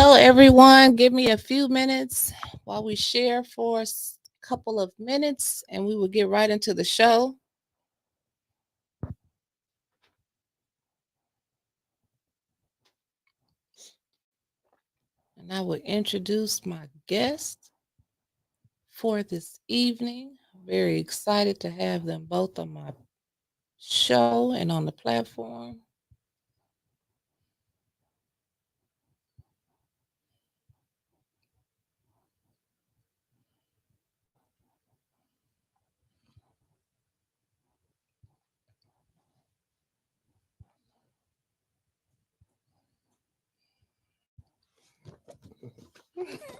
Hello, everyone. Give me a few minutes while we share for a couple of minutes, and we will get right into the show. And I will introduce my guest for this evening. Very excited to have them both on my show and on the platform.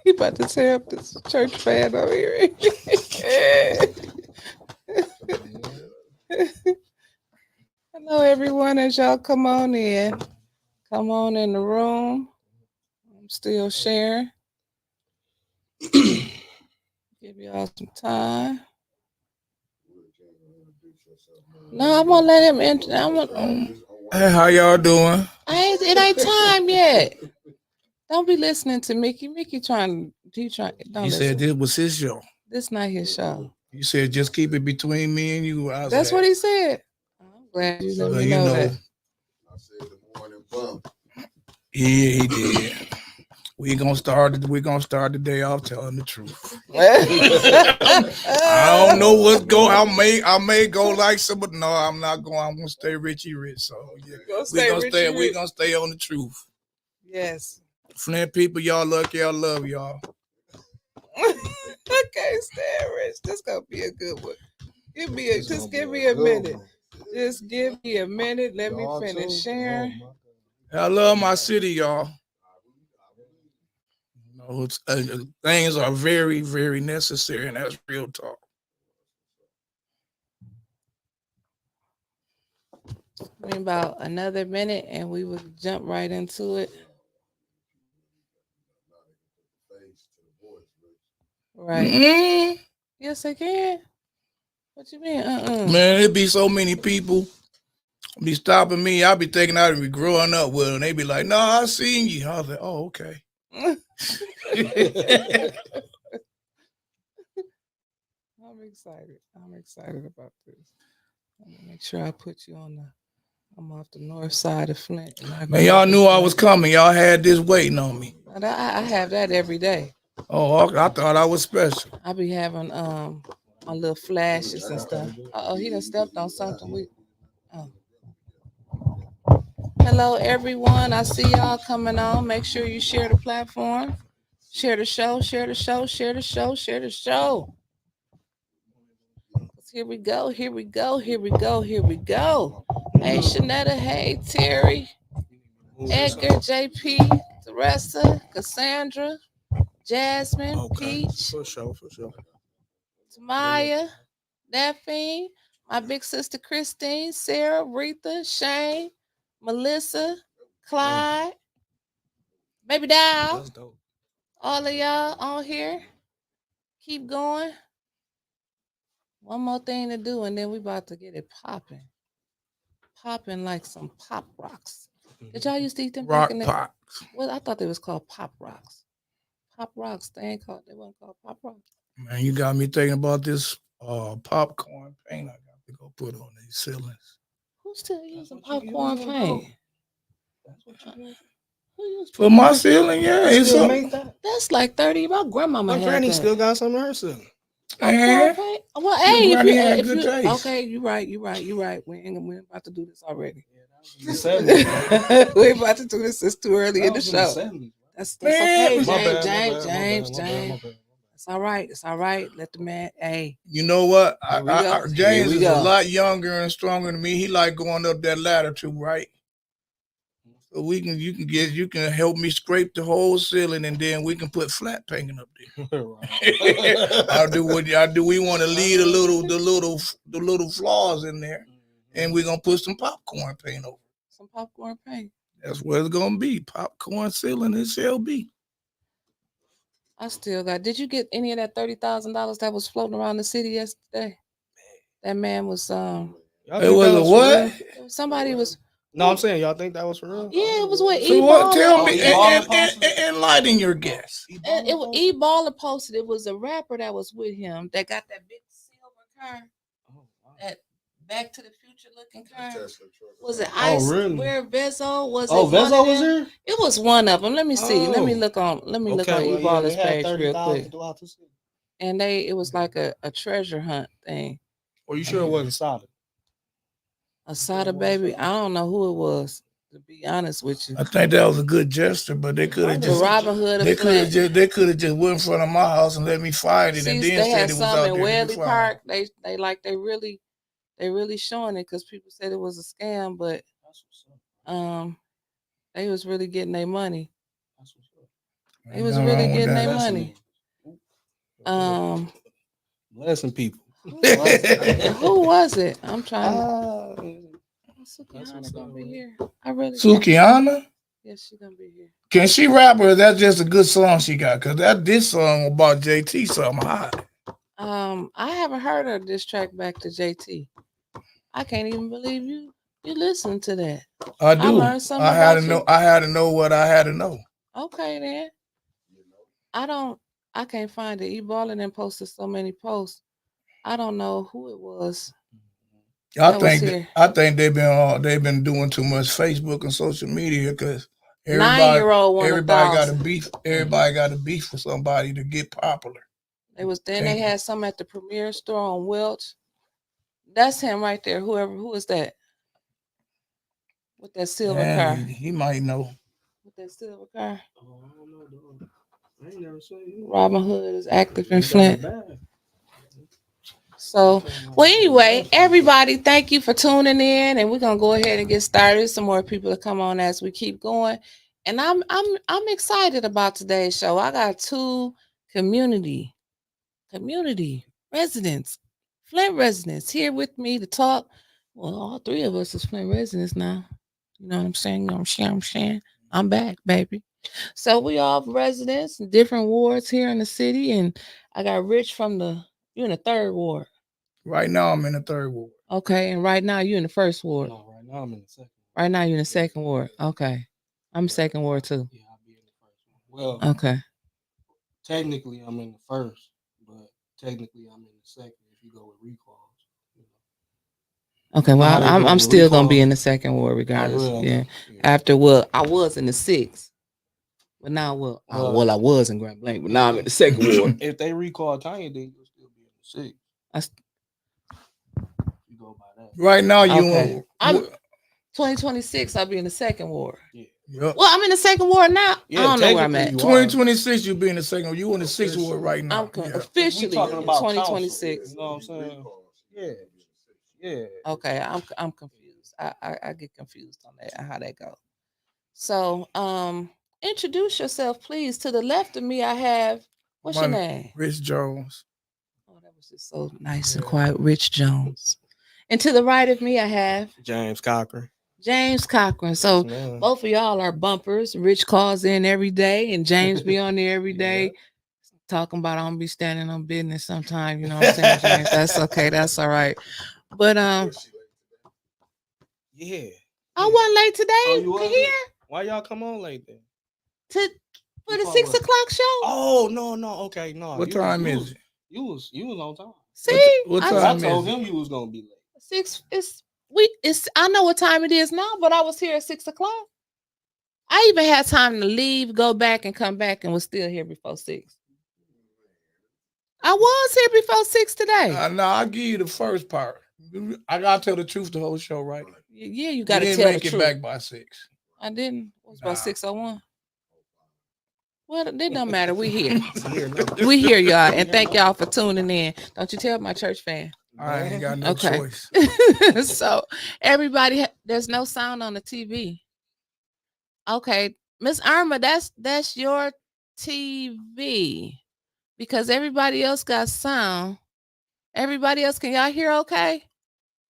He about to tear up this church fan over here. Hello, everyone. As y'all come on in the room. I'm still sharing. Give y'all some time. No, I'm gonna let him enter. Hey, how y'all doing? It ain't time yet. Don't be listening to Mickey. Mickey trying. He said this was his show. This not his show. You said just keep it between me and you. That's what he said. I'm glad you let me know that. I said the morning bump. Yeah, he did. We're gonna start the day off telling the truth. I don't know what's going. I may go like some, but no, I'm not going. I'm gonna stay Richie Rich. So yeah, we're gonna stay on the truth. Yes. Flint people, y'all lucky. I love y'all. I can't stand Rich. This gonna be a good one. Give me a minute. Just give me a minute. Let me finish sharing. I love my city, y'all. Things are very, very necessary, and that's real talk. About another minute, and we will jump right into it. Right. Mm-hmm. Yes, I can. What you mean? Man, it be so many people be stopping me. I be thinking I be growing up with them. They be like, "No, I seen you." I was like, "Oh, okay." I'm excited about this. Let me make sure I put you on I'm off the north side of Flint. Man, y'all knew I was coming. Y'all had this waiting on me. I have that every day. Oh, I thought I was special. I be having a little flashes and stuff. He done stepped on something. Hello, everyone. I see y'all coming on. Make sure you share the platform. Share the show, share the show, share the show, share the show. Here we go, here we go, here we go, here we go. Hey, Shanetta. Hey, Terry. Edgar, JP, Teresa, Cassandra, Jasmine, Peach. For sure. Tamaya, Daphne, my big sister Christine, Sarah, Retha, Shane, Melissa, Clyde, Baby Dow. That's dope. All of y'all on here. Keep going. One more thing to do, and then we about to get it popping. Popping like some pop rocks. Did y'all used to eat them rock back in the pops? Well, I thought they was called pop rocks. Pop rocks. They weren't called pop rocks. Man, you got me thinking about this popcorn paint I got to go put on these ceilings. Who's still using popcorn paint? That's what you For my ceiling, yeah. That's like 30. My grandmama had granny that. still got some of her ceiling. Popcorn paint? Well, hey, granny had good taste. Okay, you're right. We ain't about to do this already. Yeah, We about to do this. It's too early in the show. That's okay, James. It's all right. It's all right. Let the man. Hey, you know what? James is a lot younger and stronger than me. He like going up that ladder too, right? So you can help me scrape the whole ceiling, and then we can put flat painting up there. I'll do what y'all do. We want to leave the little flaws in there, and we're gonna put some popcorn paint over. Some popcorn paint. That's what it's gonna be. Popcorn ceiling it shall be. I still got. Did you get any of that $30,000 that was floating around the city yesterday? That man was It was a what? Somebody was No, I'm saying y'all think that was for real? Yeah, it was with So what? Tell E-Baller. me, E-Baller posted it? enlighten your guests. And it was E-Baller posted. It was a rapper that was with him that got that big silver car. Oh, wow. That Back to the Future looking car. Tesla truck. Was it Oh, Ice? really? Where Vezo was? Oh, it one Vezo of was them? there? It was one of them. Let me see. Let me Oh. look on. Let me look on well, E-Baller's they had page real 30,000 quick. throughout the city. And it was like a treasure hunt thing. Well, you sure it wasn't solid? Asada baby. I don't know who it was. To be honest with you, I think that was a good gesture, but they could have the just Robin Hood of Flint. they could have just went in front of my house and let me find it, See, and then they said had it was some out in there. Wedley Park. They really showing it because people said it was a scam, but they was really getting their money. They was really getting their money. Blessing people. Who was it? I'm trying. Sukiana gonna be here. I really. Sukiana? Yes, she's gonna be here. Can she rap, or is that just a good song she got? Cause this song about JT something hot. I haven't heard her diss track back to JT. I can't even believe you listen to that. I do. I learned something I had to about know. you. I had to know what I had to know. Okay then. I can't find it. E-Ballin then posted so many posts. I don't know who it was. I think they've been doing too much Facebook and social media because everybody got a beef. Everybody got a beef for somebody to get popular. They had some at the Premier store on Welch. That's him right there. Who is that? With that silver car. He might know. With that silver car. Oh, I don't know, dog. I ain't never seen you. Robin Hood is active in Flint. So, well, anyway, everybody, thank you for tuning in, and we're gonna go ahead and get started. Some more people to come on as we keep going, and I'm excited about today's show. I got two community residents, Flint residents, here with me to talk. Well, all three of us is Flint residents now. You know what I'm saying? You know what I'm saying? I'm back, baby. So we all residents in different wards here in the city, and I got Rich from you in the third ward. Right now, I'm in the third ward. Okay, and right now you in the first ward. No, right now I'm in the second. Right now you're in the second ward. Okay, I'm second ward too. Yeah, I'll be in the first one. Well, okay. Technically, I'm in the first, but technically I'm in the second if you go with recalls. Okay, well, I'm still gonna be in the second ward regardless. Really? Yeah. After I was in the sixth, but now I was in Grand Blanc, but now I'm in the second ward. If they recall Tanya, then you'll still be in the sixth. You go by that. Right now, you I'm 2026. I'll be in the second ward. Yeah. Yep. Well, I'm in the second ward now. Yeah, I don't know where I'm at. 2026, you'll be in the second ward. You in the sixth ward right now. I'm officially talking about 2026. You know what I'm saying? Yeah. Yeah. Okay, I'm confused. I get confused on that how that goes. So, introduce yourself, please. To the left of me, I have what's your name? Rich Jones. Oh, that was just so nice and quiet, Rich Jones. And to the right of me, I have James Cochran. James Cochran. So both of y'all are bumpers. Rich calls in every day, and James be on there every day. Talking about I'm gonna be standing on business sometime. You know what I'm saying, James? That's okay. That's all right. But yeah, I wasn't late today. Oh, you here? Why y'all come on late then? For the 6 o'clock show? Oh no, okay, no. What time is it? You was on time. See, what time I told him you was gonna be late. 6. I know what time it is now, but I was here at 6 o'clock. I even had time to leave, go back, and come back, and was still here before 6. I was here before 6 today. No, I'll give you the first part. I gotta tell the truth the whole show, right? Yeah, you gotta tell the truth. Didn't make it back by 6. I didn't. It was about 6:01. Well, it doesn't matter. We here. We here, y'all, and thank y'all for tuning in. Don't you tell my church fan. I ain't got no choice. So everybody, there's no sound on the TV. Okay, Miss Irma, that's your TV because everybody else got sound. Everybody else, can y'all hear okay?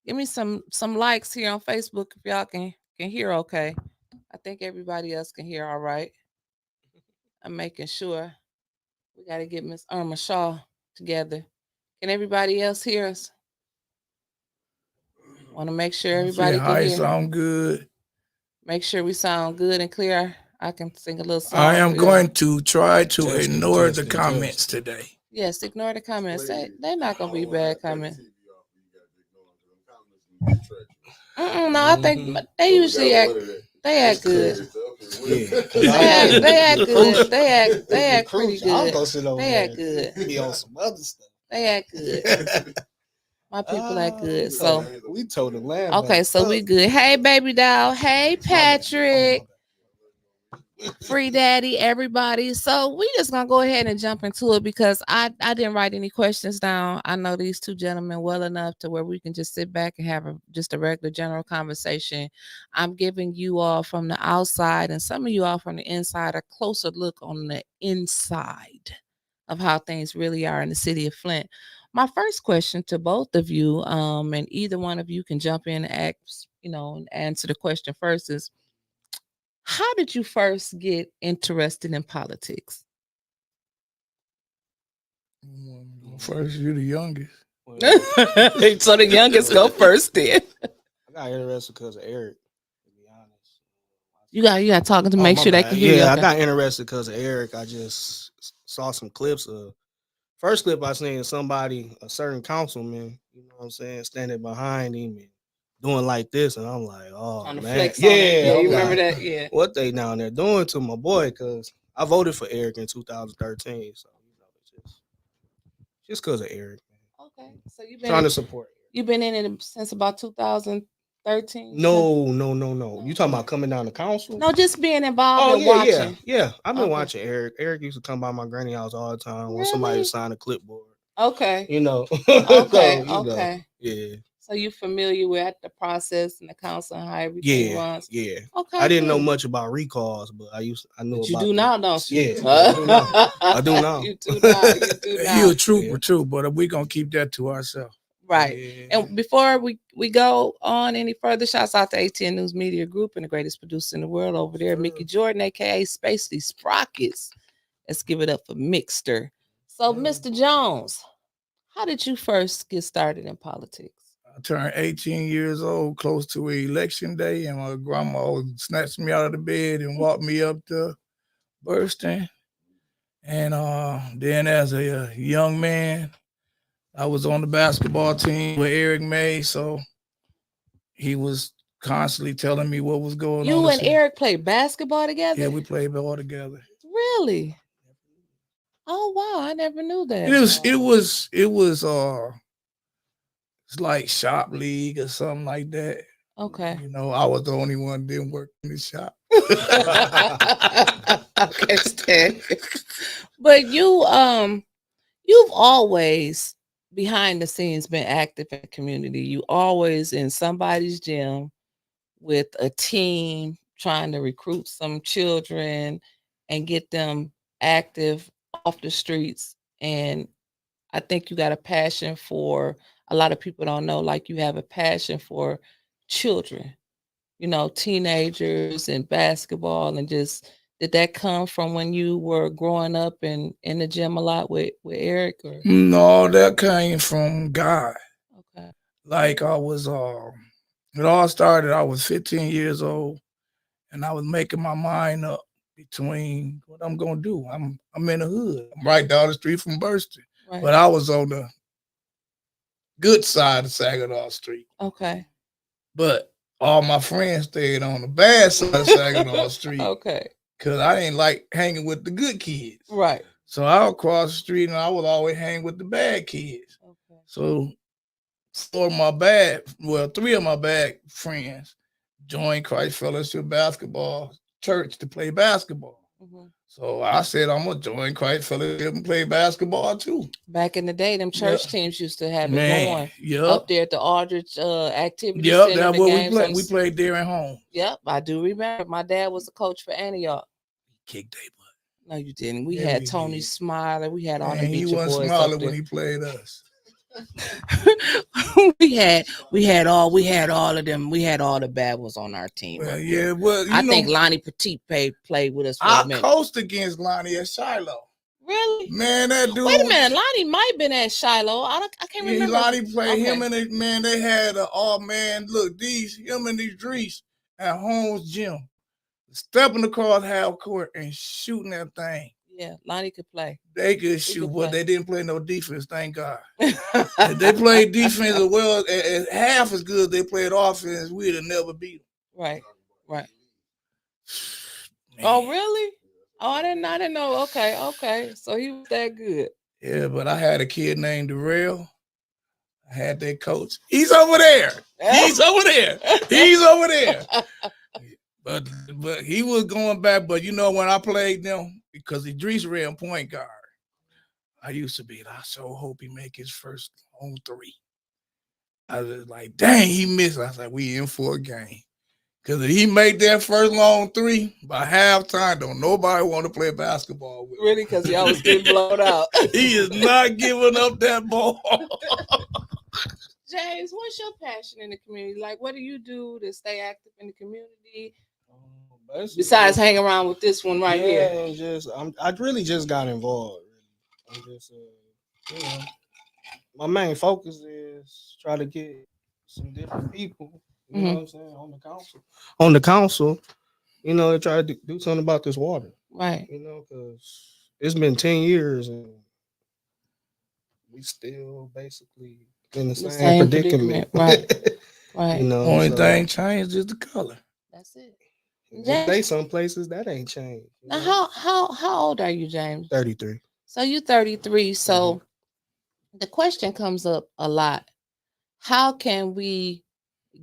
Give me some likes here on Facebook if y'all can hear okay. I think everybody else can hear all right. I'm making sure. We got to get Miss Irma Shaw together. Can everybody else hear us? Want to make sure everybody can hear. Sound good. Make sure we sound good and clear. I can sing a little song. I am for you. going to try to Testing, ignore the testing, comments testing. today. Yes, ignore the comments. They're not gonna be bad comments. No, I think they usually act. They act good. Yeah, They act good. They act pretty crucial. I'm good. gonna sit over They there act good. and be on some other stuff. They act good. My people act good. So we told the land. okay, so we good. Hey, baby doll. Hey, Patrick. Free Daddy, everybody. So we just gonna go ahead and jump into it because I didn't write any questions down. I know these two gentlemen well enough to where we can just sit back and have just a regular general conversation. I'm giving you all from the outside and some of you all from the inside a closer look on the inside of how things really are in the city of Flint. My first question to both of you, and either one of you can jump in and ask, and answer the question first is, how did you first get interested in politics? First, you're the youngest. So the youngest go first then. I got interested because of Eric, to be honest. You got talking to make sure they can hear you. Yeah, okay. I got interested because of Eric. I just saw some clips of first clip I seen somebody, a certain councilman, you know what I'm saying, standing behind him and doing like this, and I'm like, oh On the man, flex on it. Yeah, I'm you remember like, that? Yeah. what they down there doing to my boy? Because I voted for Eric in 2013, so it's just because of Eric. Man. Okay, so you've Trying to support. You've been in it since about 2013. No. You talking about coming down to council? No, just being involved and watching. Yeah. I've been watching Eric. Eric used to come by my granny house all the time when somebody would sign a clipboard. Okay. You know. Okay. So, okay. Yeah. So you're familiar with the process and the council and how everything runs? Yeah. Okay. I didn't know much about recalls, but I knew but about you do now, don't you? Yeah. I do now. You do now. You do now. He a trooper too, but we're gonna keep that to ourselves. Right. Yeah. And before we go on any further, shouts out to ATN News Media Group and the greatest producer in the world over there, Mickey Jordan, aka Spacey Sprockets. Let's give it up for Mixter. So, Mr. Jones, how did you first get started in politics? I turned 18 years old, close to election day, and my grandma snatched me out of the bed and walked me up to Burston. And then as a young man, I was on the basketball team with Eric May, so he was constantly telling me what was going on. You and Eric played basketball together? Yeah, we played ball together. Really? Oh wow, I never knew that. It was it's like shop league or something like that. Okay. You know, I was the only one that didn't work in the shop. Okay, Stan. But you've always behind the scenes been active in the community. You always in somebody's gym with a team trying to recruit some children and get them active off the streets. And I think you got a passion for, a lot of people don't know, like you have a passion for children, teenagers and basketball. And just, did that come from when you were growing up and in the gym a lot with Eric? Or? No, that came from God. Okay. Like I was, it all started, I was 15 years old and I was making my mind up between what I'm going to do. I'm in the hood. I'm right down the street from Burston. Right. But I was on the good side of Saginaw Street. Okay. But all my friends stayed on the bad side of Saginaw Street. Okay. Because I didn't like hanging with the good kids. Right. So I would cross the street and I would always hang with the bad kids. Okay. So three of my bad friends joined Christ Fellowship Basketball Church to play basketball. Mm-hmm. So I said, I'm going to join Christ Fellowship and play basketball too. Back in the day, them church teams used to have it going up there at the Aldrich Activity Center. Yep, that's what we played. We played there at home. Yep, I do remember. My dad was a coach for Antioch. Kicked their butt. No, you didn't. We had Tony Smiler. We had all the Beecher boys. He wasn't smiling when he played us. we had all of them. We had all the bad ones on our team. Well, I think Lonnie Petit played with us for a minute. I coached against Lonnie at Shiloh. Really? Man, that dude. Wait a minute, Lonnie might have been at Shiloh. I can't remember. Lonnie played him and they had look, him and Idris at Holmes Gym, stepping across half court and shooting that thing. Yeah, Lonnie could play. They could shoot, could but play. they didn't play no defense, thank God. If they played defense as well, as half as good as they played offense, we'd have never beat them. Right. Man. Oh, really? Oh, I didn't know. Okay. So he was that good. Yeah, but I had a kid named Darrell. I had that coach. He's over there. He's over there. He's over there. But he was going back. But you know, when I played them, because Idris ran point guard, I used to be, I so hope he make his first long three. I was like, dang, he missed. I was like, we in for a game. Because if he made that first long three, by halftime, don't nobody want to play basketball with him. Really? Because y'all was getting blown out. He is not giving up that ball. James, what's your passion in the community? Like, what do you do to stay active in the community? Besides hang around with this one right here. And I really just got involved. I'm just, my main focus is try to get some different people. You know what I'm saying? On the council, you know, to try to do something about this water. Right. You know, because it's been 10 years and we still basically in the same predicament. Right. Right. You know, only thing changed is the color. That's it. They some places that ain't changed. Now, how old are you, James? 33. So you 33. So the question comes up a lot. How can we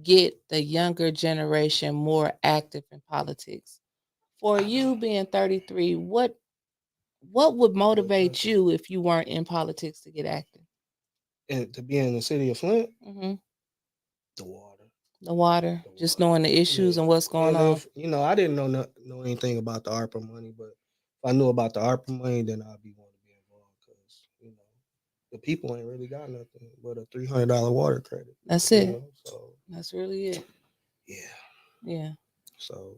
get the younger generation more active in politics? For you being 33, what would motivate you if you weren't in politics to get active? And to be in the city of Flint, the water, just knowing the issues and what's going on. You know, I didn't know anything about the ARPA money, but if I knew about the ARPA money, then I'd be wanting to be involved because, you know, the people ain't really got nothing but a $300 water credit. That's it. Know? So that's really it. Yeah. So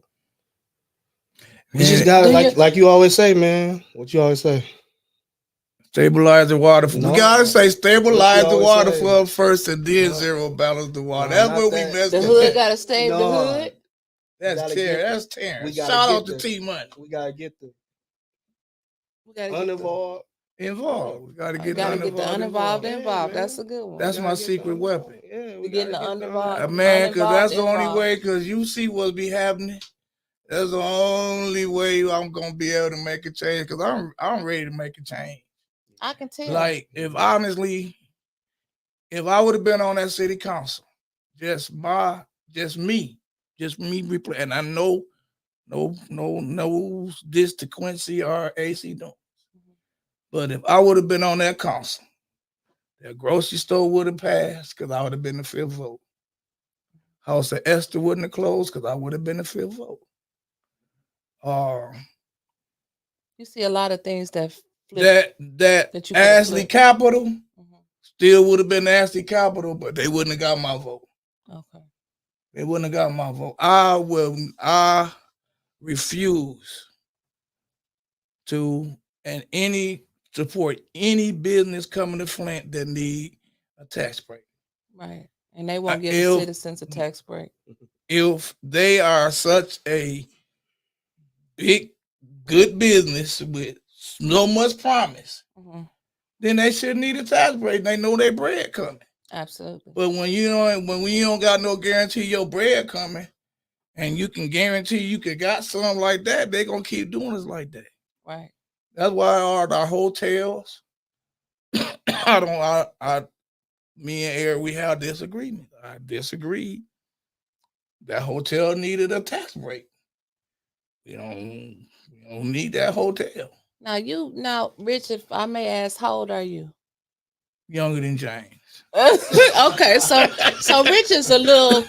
we just got like you always say, man. What you always say? Stabilize the water. We gotta say stabilize the water for first, and then zero balance the water. That's what we messed up. The hood gotta stay the hood. That's Terrence. That's Terrence. Shout out to T Money. We gotta get the uninvolved involved. We gotta get the uninvolved involved. That's a good one. That's my secret weapon. Yeah, we getting the uninvolved. Man, because that's the only way. Because you see what's be happening. That's the only way I'm gonna be able to make a change. Because I'm ready to make a change. I can tell. Like, if I would have been on that city council, just me, and I know no this to Quincy or AC don't. But if I would have been on that council, the grocery store would have passed because I would have been the fifth vote. House of Esther wouldn't have closed because I would have been the fifth vote. You see a lot of things that Ashley Capital still would have been Ashley Capital, but they wouldn't have got my vote. Okay. They wouldn't have got my vote. I refuse to support any business coming to Flint that need a tax break. Right. And they won't give the citizens a tax break. If they are such a good business with so much promise, then they shouldn't need a tax break. They know their bread coming. Absolutely. But when you don't got no guarantee your bread coming, and you can guarantee you could got something like that, they're gonna keep doing us like that. Right. That's why our hotels. Me and Eric, we have disagreement. I disagreed. That hotel needed a tax break. We don't need that hotel. Now, Rich, if I may ask, how old are you? Younger than James. Okay, so Rich is a little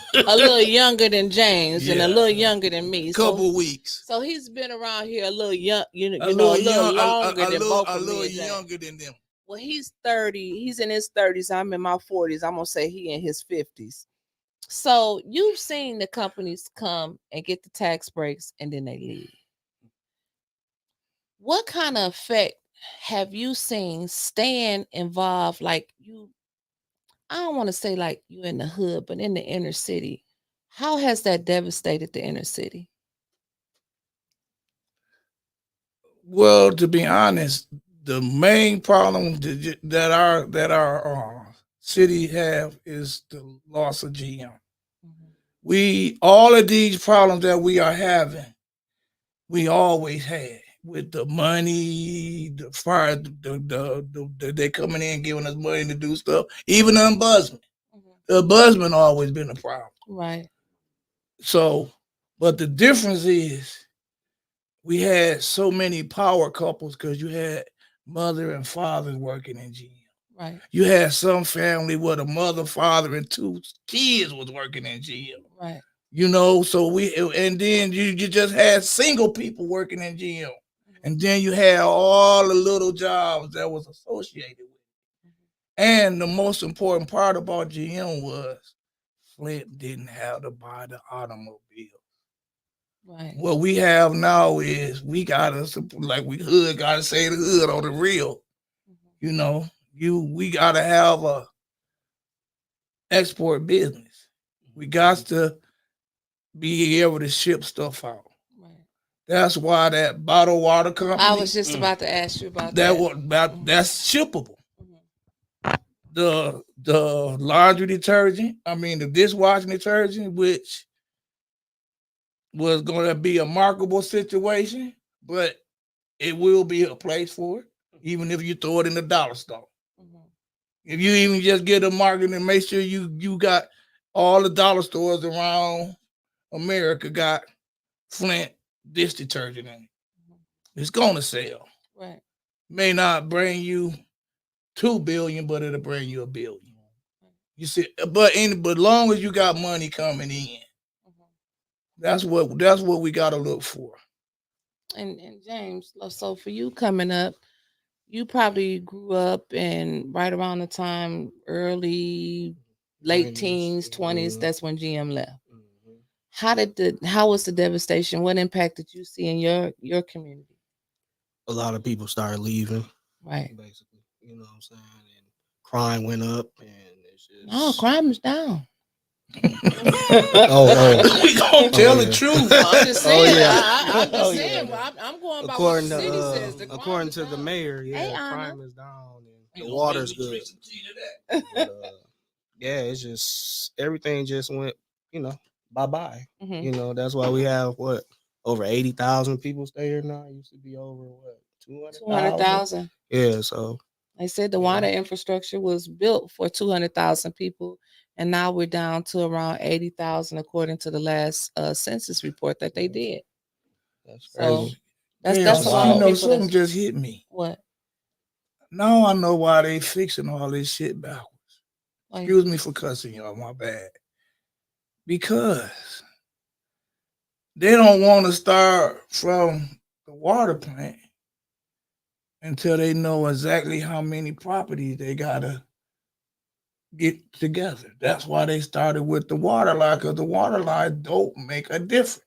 younger than James and a little younger than me. Couple weeks. So he's been around here a little young, a little longer than both of me. A little younger than them. Well, he's 30. He's in his 30s. I'm in my 40s. I'm gonna say he in his 50s. So you've seen the companies come and get the tax breaks and then they leave. What kind of effect have you seen staying involved? Like I don't want to say like you in the hood, but in the inner city. How has that devastated the inner city? Well, to be honest, the main problem that our city have is the loss of GM. We all of these problems that we are having, we always had with the money, the fire, they coming in giving us money to do stuff. Even the ombudsman, the ombudsman always been a problem. Right. So, but the difference is we had so many power couples because you had mother and father working in GM. Right. You had some family where the mother, father, and 2 kids was working in GM. Right. You know, so and then you just had single people working in GM. And then you had all the little jobs that was associated with it. And the most important part about GM was Flint didn't have to buy the automobile. Right. What we have now is we gotta, like we hood gotta say the hood on the real. You know, we gotta have a export business. We got to be able to ship stuff out. Right. That's why that bottled water company. I was just about to ask you about that. That's shippable. The laundry detergent, the dishwashing detergent, which was going to be a marketable situation, but it will be a place for it, even if you throw it in the dollar store. If you even just get a market and make sure you got all the dollar stores around America got Flint dish detergent in it. It's going to sell. Right. May not bring you $2 billion, but it'll bring you $1 billion. You see, but long as you got money coming in, that's what we got to look for. And James, so for you coming up, you probably grew up in right around the time late teens, 20s. That's when GM left. How was the devastation? What impact did you see in your community? A lot of people started leaving. Right. Basically, you know what I'm saying? And crime went up, and it's just... No, crime is down. We gonna tell the truth. I'm just saying. I'm just saying. I'm going by what the city says. According to the mayor, crime is down and the water's good. Yeah, it's just everything just went, bye-bye. That's why we have over 80,000 people stay here now. It used to be over 200,000. Yeah, so they said the water infrastructure was built for 200,000 people, and now we're down to around 80,000 according to the last census report that they did. That's crazy. So that's a lot of people. Something just hit me. What? Now I know why they fixing all this shit backwards. Excuse me for cussing y'all, my bad. Because they don't want to start from the water plant until they know exactly how many properties they gotta get together. That's why they started with the water line, because the water line don't make a difference.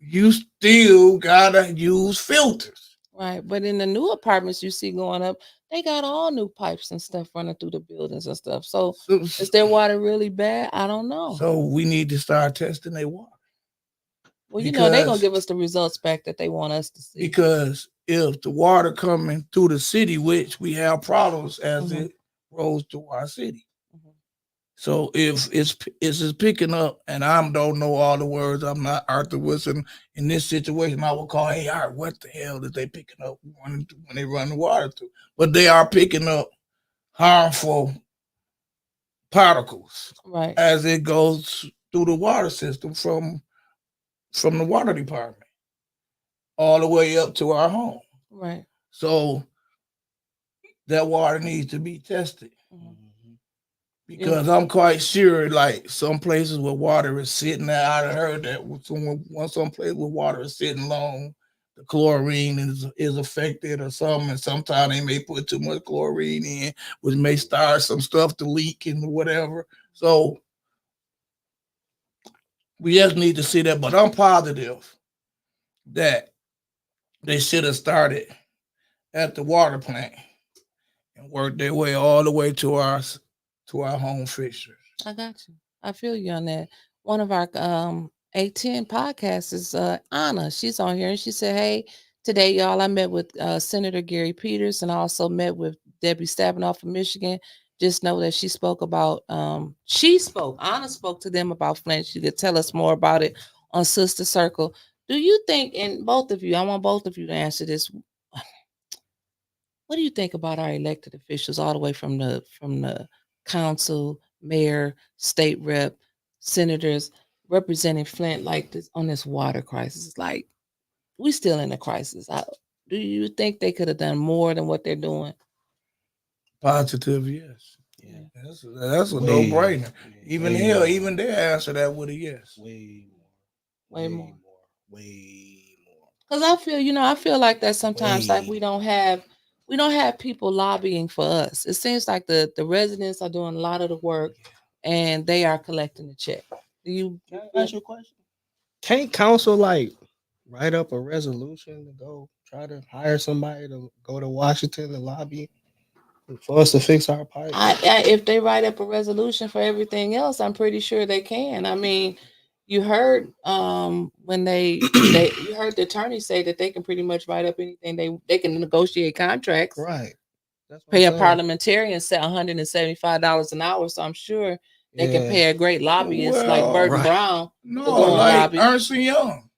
You still gotta use filters. Right, but in the new apartments you see going up, they got all new pipes and stuff running through the buildings and stuff. So is their water really bad? I don't know. So we need to start testing their water. Well, they're gonna give us the results back that they want us to see. Because if the water coming through the city, which we have problems as it rolls through our city. So if it's picking up, and I don't know all the words, I'm not Arthur Wilson in this situation, I will call, hey, Art, what the hell is they picking up when they run the water through? But they are picking up harmful particles as it goes through the water system from the water department all the way up to our home. Right. So that water needs to be tested. Because I'm quite sure, like some places where water is sitting there, I heard that some place where water is sitting long, the chlorine is affected or something, and sometimes they may put too much chlorine in, which may start some stuff to leak and whatever. So we just need to see that. But I'm positive that they should have started at the water plant and worked their way all the way to our home fixtures. I got you. I feel you on that. one of our A10 podcasts is Anna. She's on here and she said, "Hey, today, y'all, I met with Senator Gary Peters and I also met with Debbie Stabenow from Michigan. Just know that she spoke about Anna spoke to them about Flint. She could tell us more about it on Sister Circle. Do you think, and both of you, I want both of you to answer this. What do you think about our elected officials all the way from the council, mayor, state rep, senators representing Flint like this on this water crisis? Like we still in a crisis. Do you think they could have done more than what they're doing? Positive, yes. Yeah. That's a Way- no-brainer. Even way hell, more. even they answer that with a yes. Way more. Way more. Way more. Because I feel like that sometimes like Way. we don't have people lobbying for us. It seems like the residents are doing a lot of the work and they are collecting the check. Do you Can I ask you a question? Can't council like write up a resolution to go try to hire somebody to go to Washington and lobby for us to fix our pipes? if they write up a resolution for everything else, I'm pretty sure they can. I mean, you heard when you heard the attorney say that they can pretty much write up anything they can negotiate contracts. Right. That's what Pay I'm a saying. parliamentarian set $175 an hour, so I'm sure they can Yeah. pay a great lobbyist like Well, Burton right. Brown to No, go and like lobby. Ernst and Young.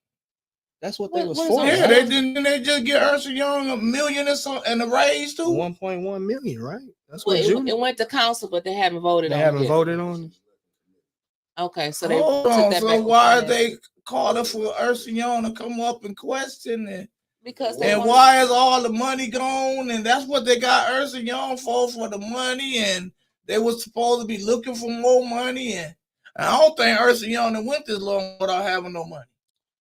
That's what they was What is for. Ernst Yeah, and Right? they didn't they just get Ernst and Young $1 million or something and a raise too? 1.1 million, right? That's Well, what Judy. it went to council, but they haven't voted They on haven't it yet. voted on it. Okay, so they Hold took on. that So back. why they calling for Ernst and Young to come up and question it? Because they And want why is all the money gone? And that's what they got Ernst and Young for the money. And they was supposed to be looking for more money. And I don't think Ernst and Young went this long without having no money.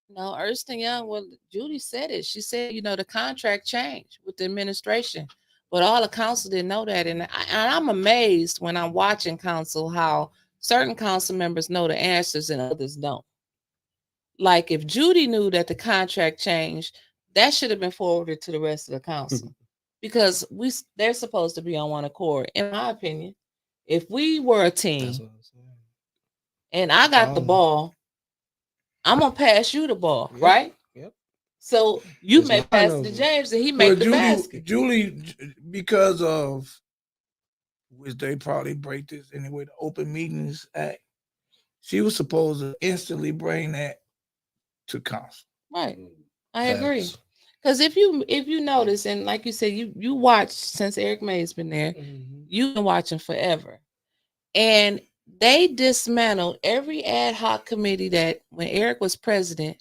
No, Ernst and Young. Well, Judy said it. She said, the contract changed with the administration, but all the council didn't know that. And I'm amazed when I'm watching council how certain council members know the answers and others don't. Like if Judy knew that the contract changed, that should have been forwarded to the rest of the council because they're supposed to be on one accord. In my opinion, if we were a team That's what I'm saying. and I got the ball, I'm gonna pass you the ball, Yep. right? Yep. So you It's may mine pass over. to James and he make the basket. Julie, because of which they probably break this anyway, the Open Meetings Act, she was supposed to instantly bring that to council. Right. I Facts. agree. Because if you notice, and like you said, you watched since Eric May's been there, you've been watching forever. And they dismantled every ad hoc committee that when Eric was president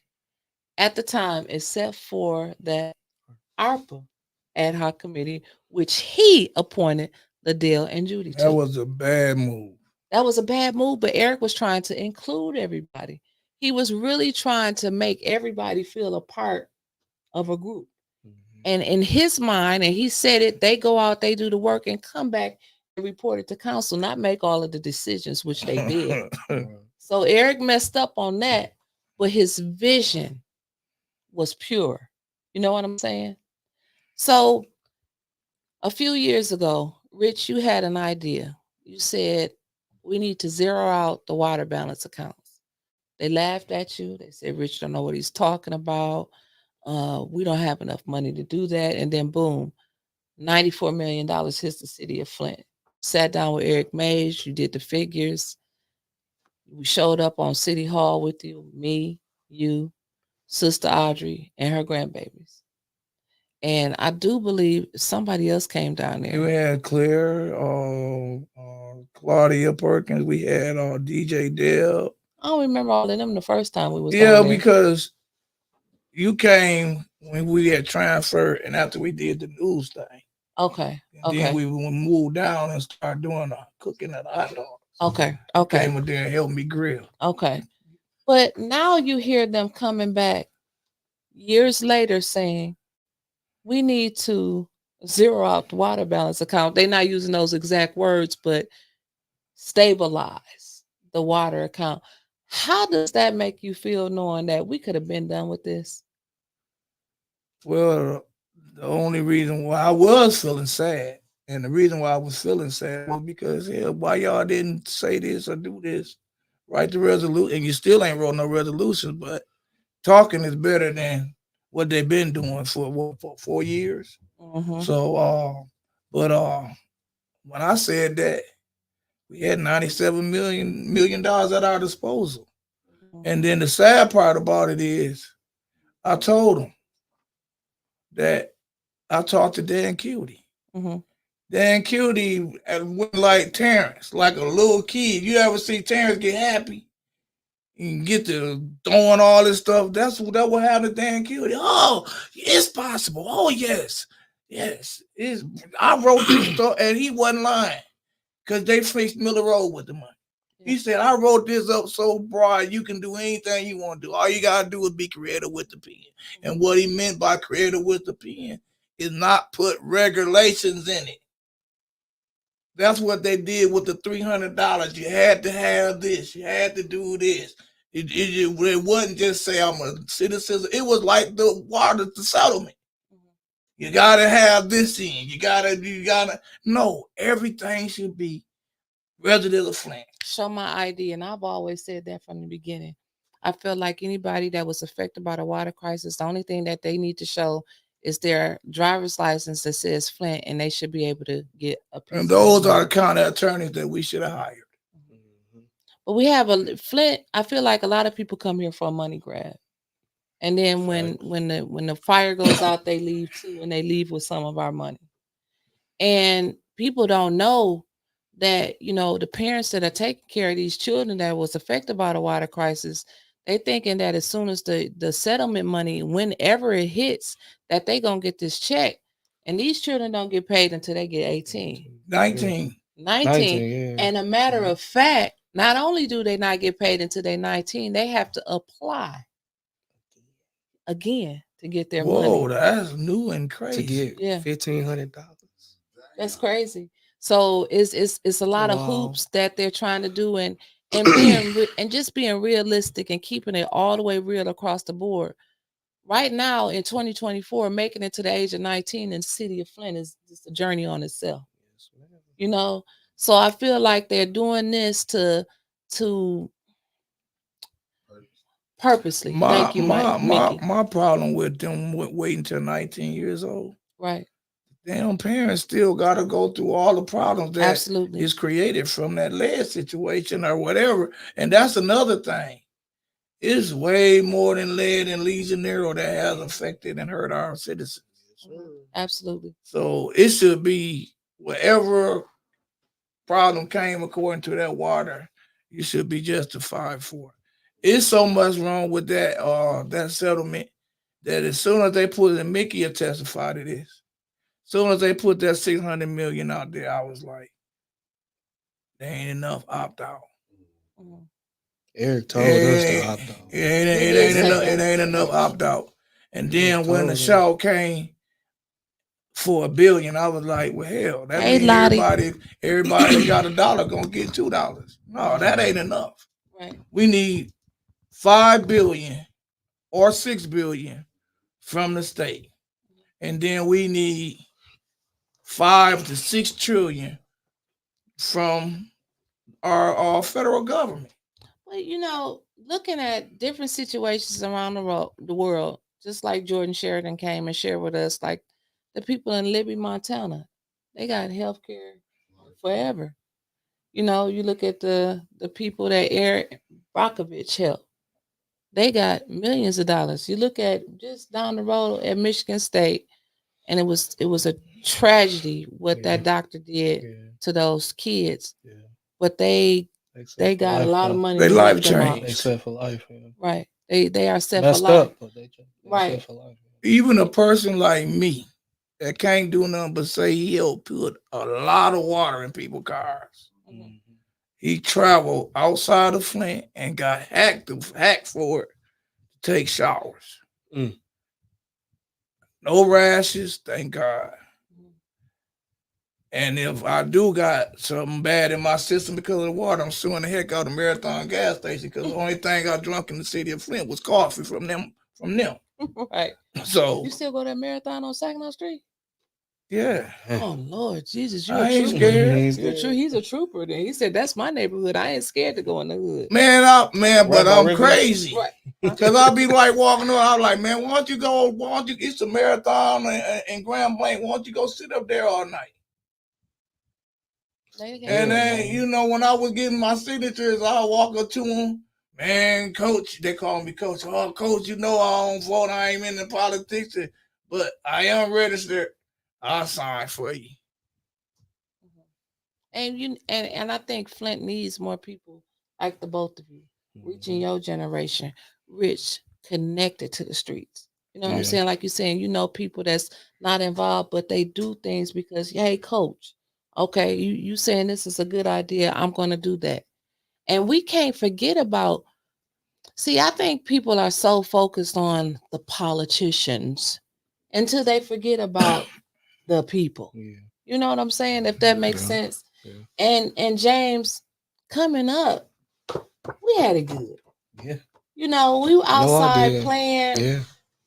at the time, except for that ARPA ad hoc committee, which he appointed Liddell and Judy to. That was a bad move. That was a bad move, but Eric was trying to include everybody. He was really trying to make everybody feel a part of a group. And in his mind, and he said it, they go out, they do the work and come back and report it to council, not make all of the decisions, which they did. So Eric messed up on that, but his vision was pure. You know what I'm saying? So a few years ago, Rich, you had an idea. You said, we need to zero out the water balance accounts. They laughed at you. They said, Rich don't know what he's talking about. We don't have enough money to do that. And then boom, $94 million hits the city of Flint. Sat down with Eric Mays. You did the figures. We showed up on City Hall with you, me, you, Sister Audrey, and her grandbabies. And I do believe somebody else came down there. You had Claire, Claudia Perkins. We had DJ Dell. I don't remember all of them the first time we was down Yeah, there. because you came when we had transferred, and after we did the news thing. Okay. And then we moved down and started doing cooking at the hot dogs. Okay. Came in there and helped me grill. Okay. But now you hear them coming back years later saying, we need to zero out the water balance account. They're not using those exact words, but stabilize the water account. How does that make you feel knowing that we could have been done with this? Well, the only reason why I was feeling sad, and the reason why I was feeling sad was because, why y'all didn't say this or do this write the resolution, and you still ain't wrote no resolutions, but talking is better than what they've been doing for 4 years. Mm-hmm. So, but when I said that, we had $97 million at our disposal. And then the sad part about it is, I told them that I talked to Dan Cutie. Mm-hmm. Dan Cutie went like Terrence, like a little kid. You ever see Terrence get happy? And get to throwing all this stuff. That what happened to Dan Cutie. Oh, it's possible. Oh, yes. Yes. I wrote this stuff, and he wasn't lying. Because they fixed Miller Road with the money. He said, I wrote this up so broad, you can do anything you want to do. All you got to do is be creative with the pen. And what he meant by creative with the pen is not put regulations in it. That's what they did with the $300. You had to have this. You had to do this. It wasn't just say I'm a citizen. It was like the water, the settlement. You got to have this in. You got to. No, everything should be resident of Flint. Show my ID, and I've always said that from the beginning. I feel like anybody that was affected by the water crisis, the only thing that they need to show is their driver's license that says Flint, and they should be able to get a piece. And those are the kind of attorneys that we should have hired. But we have a Flint. I feel like a lot of people come here for a money grab, and then when the fire goes out, they leave too, and they leave with some of our money. And people don't know that, you know, the parents that are taking care of these children that was affected by the water crisis, they thinking that as soon as the settlement money, whenever it hits, that they gonna get this check, and these children don't get paid until they get 18, 19. Yeah. And a matter of fact, not only do they not get paid until they're 19, they have to apply again to get their money. Whoa, that's new and crazy. To get $1,500. That's crazy. So it's a lot of hoops that they're trying to do, and just being realistic and keeping it all the way real across the board. Right now in 2024, making it to the age of 19 in the city of Flint is just a journey on itself. You know, so I feel like they're doing this to purposely. Thank you, my problem with them waiting till 19 years old. Right. Damn parents still got to go through all the problems that Absolutely is created from that lead situation or whatever. And that's another thing. It's way more than lead and Legionnaire that has affected and hurt our citizens. Absolutely. So it should be whatever problem came according to that water, you should be justified for. It's so much wrong with that settlement that as soon as they put it, and Mickey will testify to this. As soon as they put that $600 million out there, I was like, there ain't enough opt out. Eric told us to opt out. It ain't enough opt out. And then when the show came for $1 billion, I was like, well, hell, that means everybody that got $1 gonna get $2. No, that ain't enough. Right. We need $5 billion or $6 billion from the state, and then we need $5 to $6 trillion from our federal government. Well, you know, looking at different situations around the world, just like Jordan Sheridan came and shared with us, like the people in Libby, Montana, they got health care forever. You know, you look at the people that Eric Brockovich helped, they got millions of dollars. You look at just down the road at Michigan State, and it was a tragedy what that doctor did to those kids. But they got a lot of money. They life changed. They set for life. Right. They are set messed for life. Up, but they right. Set for life. Even a person like me that can't do nothing but say he helped put a lot of water in people's cars. Mm-hmm. He traveled outside of Flint and got hacked for it to take showers. No rashes, thank God. And if I do got something bad in my system because of the water, I'm suing the heck out of Marathon gas station because the only thing I drunk in the city of Flint was coffee from them. Right. So you still go to Marathon on Saginaw Street? Yeah. Oh Lord Jesus, you I a ain't trooper. scared. He's a trooper. Then he said, "That's my neighborhood. I ain't scared to go in the hood." Man, Right but by I'm River. crazy. Right. Cause I'll be like walking around, I'm like, man, why don't you go? Why don't you? It's a marathon in Grand Blanc. Why don't you go sit up there all night? And then you know, when I was getting my signatures, I walk up to them. Man, coach, they call me coach. Oh, coach, you know I don't vote. I ain't in the politics, but I am registered. I'll sign for you. And I think Flint needs more people like the both of you, reaching your generation, rich, connected to the streets. You know what I'm saying? Like you're saying, you know, people that's not involved, but they do things because, hey, coach, okay, you saying this is a good idea. I'm gonna do that. And we can't forget about, see, I think people are so focused on the politicians until they forget about the people. You know what I'm saying? If that makes sense. And James, coming up, we had it good. Yeah. You know, we were outside playing. Yeah.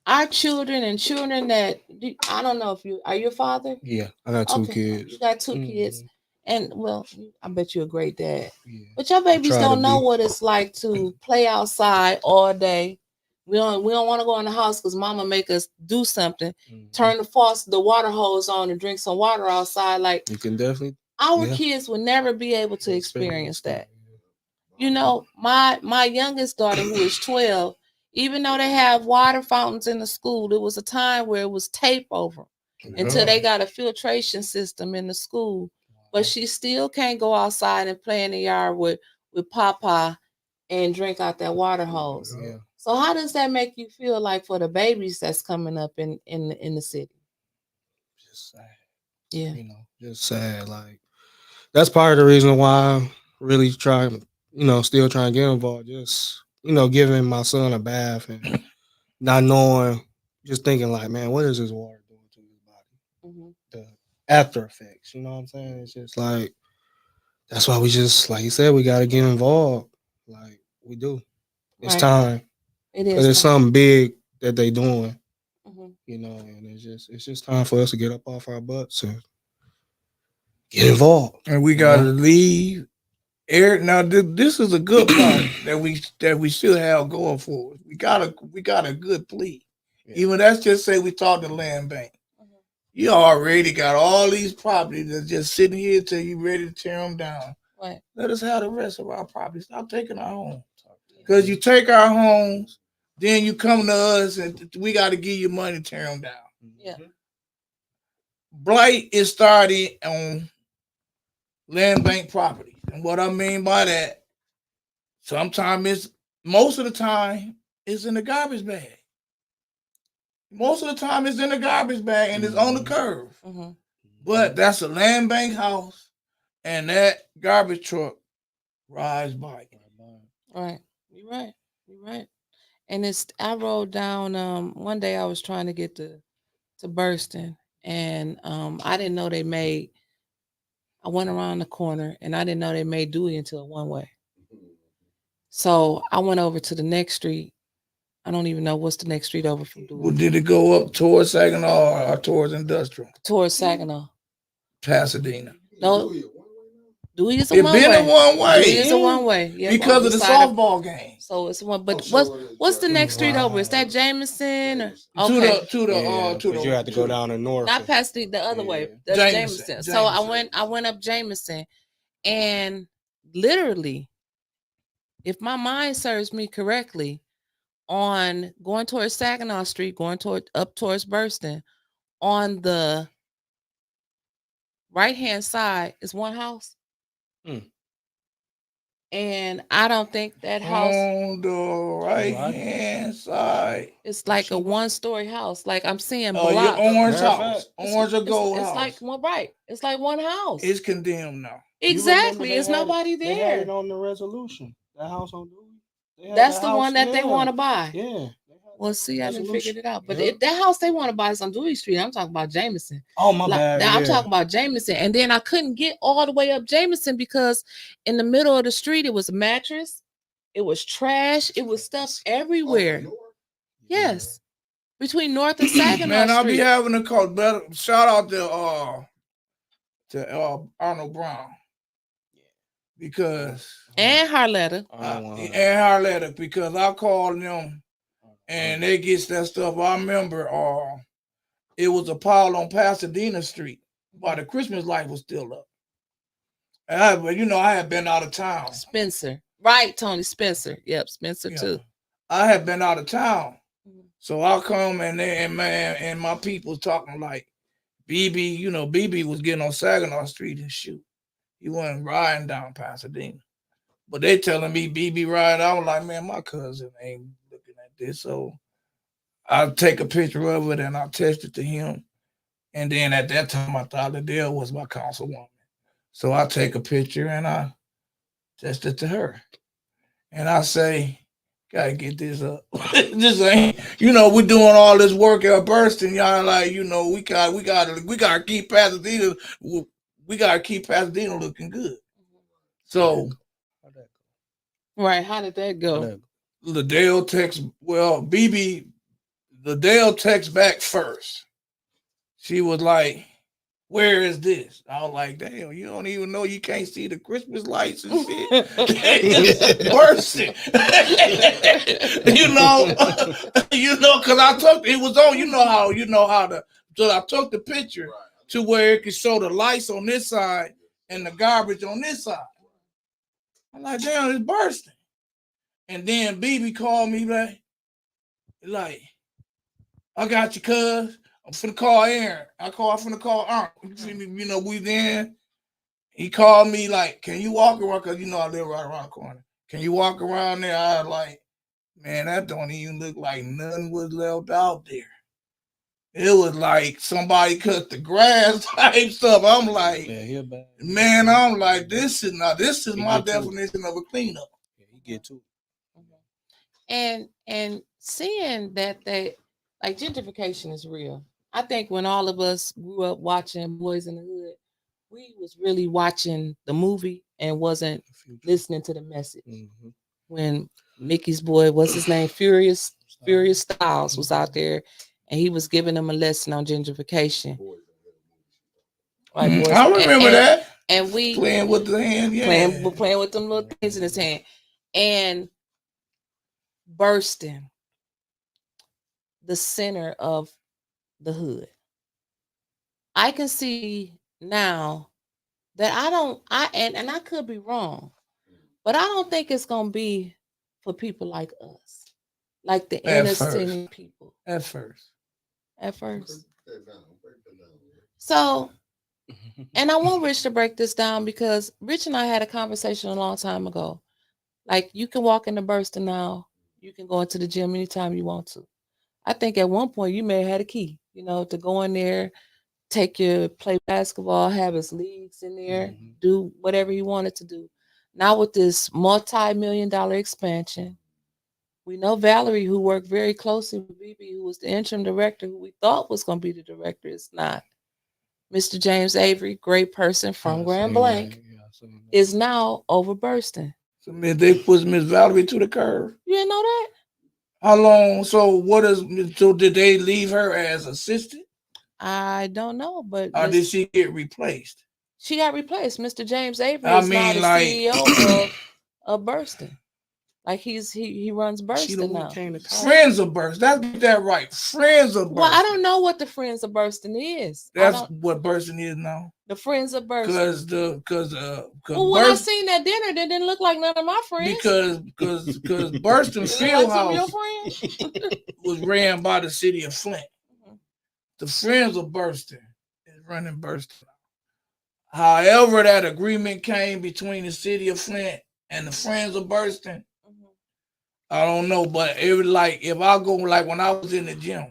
Our children and children that, I don't know if are you a father? Yeah, I got two kids. You got 2 kids. And well, I bet you're a great dad. Yeah. But your babies don't know what it's like to play outside all day. We don't want to go in the house because mama make us do something. Turn the water hose on and drink some water outside. Like, you can definitely. Our kids will never be able to experience that. You know, my youngest daughter, who is 12, even though they have water fountains in the school, there was a time where it was tape over until they got a filtration system in the school. But she still can't go outside and play in the yard with Papa and drink out that water hose. Yeah. So how does that make you feel like for the babies that's coming up in the city? Just sad. Yeah. You know, just sad. Like, that's part of the reason why I'm really trying, still trying to get involved. Just, giving my son a bath and not knowing, just thinking like, man, what is this water doing to his body? The after effects, you know what I'm saying? It's just like, that's why we just, like you said, we got to get involved. Like, we do. It's time. It is. Because it's something big that they doing, and it's just time for us to get up off our butts and get involved. And we got to leave. Eric, now this is a good part that we still have going for us. We got a good plea. Even that's just say we talk to land bank. You already got all these properties that's just sitting here till you ready to tear them down. Right. Let us have the rest of our property. Stop taking our homes. Because you take our homes, then you come to us and we got to give you money to tear them down. Yeah. Blight is starting on land bank property. And what I mean by that, most of the time, it's in the garbage bag. Most of the time, it's in the garbage bag and it's on the curb. But that's a land bank house, and that garbage truck rides by. Right. You're right. And I rode down, one day I was trying to get to Burston, and I didn't know I went around the corner and I didn't know they made Dewey into a one-way. So I went over to the next street. I don't even know what's the next street over from Dewey. Well, did it go up towards Saginaw or towards Industrial? Towards Saginaw. Pasadena. No. Dewey is a one-way. It's been a one-way. Dewey is a one-way. Yeah, because of the softball game. So it's one. But what's the next street over? Is that Jameson? Or, okay. You have to go down the north. Not past the other way. That's Jameson. So I went up Jameson, and literally, if my mind serves me correctly, on going towards Saginaw Street, going up towards Burston, on the right-hand side is one house. And I don't think that house on the right-hand side. It's like a one-story house. Like I'm seeing blocks. Your orange house, orange or gold house. It's like one, right? It's like one house. It's condemned now. Exactly. It's nobody there. They had it on the resolution. That house on Dewey. That's the one that they want to buy. Yeah. Well, see, I haven't figured it out. But if that house they want to buy is on Dewey Street, I'm talking about Jameson. Oh, my bad. I'm talking about Jameson. And then I couldn't get all the way up Jameson because in the middle of the street, it was a mattress. It was trash. It was stuff everywhere. Yes. between North and Saginaw Man, I'll be Street. having a call. Better shout out to Arnold Brown because And Harletta. and Harletta because I called them and they gets that stuff. I remember it was a pile on Pasadena Street while the Christmas light was still up. And I had been out of town. Spencer. Right, Tony Spencer. Yep, Spencer too. I had been out of town. So I'll come and my people talking like BB, BB was getting on Saginaw Street and shoot. He wasn't riding down Pasadena. But they telling me BB ride. I was like, man, my cousin ain't looking at this. So I'll take a picture of it and I'll text it to him. And then at that time, I thought Adele was my councilwoman. So I take a picture and I text it to her. And I say, gotta get this up. This ain't, we're doing all this work at Burston. Y'all like, we gotta keep Pasadena. We gotta keep Pasadena looking good. So, right, how did that go? Liddell text. Well, BB, Liddell text back first. She was like, "Where is this?" I was like, "Damn, you don't even know you can't see the Christmas lights and shit." It's bursting. Because I took it was on. So I took the picture to where it could show the lights on this side and the garbage on this side. I'm like, damn, it's bursting. And then BB called me back, like, I got you, cuz. I'm finna call Aaron. I'm finna call Aunt. We then. He called me like, can you walk around? Because I live right around the corner. Can you walk around there? I was like, man, that don't even look like nothing was left out there. It was like somebody cut the grass type stuff. I'm like, man, I'm like, this is my definition of a cleanup. Yeah, he get to it. And seeing that like gentrification is real. I think when all of us grew up watching Boys in the Hood, we was really watching the movie and wasn't listening to the message. Mm-hmm. When Mickey's boy, what's his name? Furious Styles was out there and he was giving them a lesson on gentrification. Right, I remember that. And we playing with the hand, playing with them little things in his hand. And Burston, the center of the hood. I can see now that I could be wrong, but I don't think it's gonna be for people like us, like the inner city people. At first. So, and I want Rich to break this down because Rich and I had a conversation a long time ago. Like, you can walk into Burston now, you can go into the gym anytime you want to. I think at one point you may have had a key, to go in there, play basketball, have his leagues in there, do whatever he wanted to do. Now with this multi-million-dollar expansion, we know Valerie, who worked very closely with BB, who was the interim director, who we thought was going to be the director, is not. Mr. James Avery, great person from Grand Blanc, is now over Burston. So they pushed Miss Valerie to the curb. You didn't know that? How long? So did they leave her as assistant? I don't know, but or did she get replaced? She got replaced. Mr. James Avery is now the CEO of Burston. Like he runs Burston now. Friends of Burston. That's that right. Friends of Burston. Well, I don't know what the Friends of Burston is. That's what Burston is now. The Friends of Burston. Well, when I seen that dinner, that didn't look like none of my friends. Because Burston Fieldhouse was ran by the city of Flint. Mm-hmm. The Friends of Burston is running Burston. However, that agreement came between the city of Flint and the Friends of Burston, I don't know, but it was like if I go like when I was in the gym,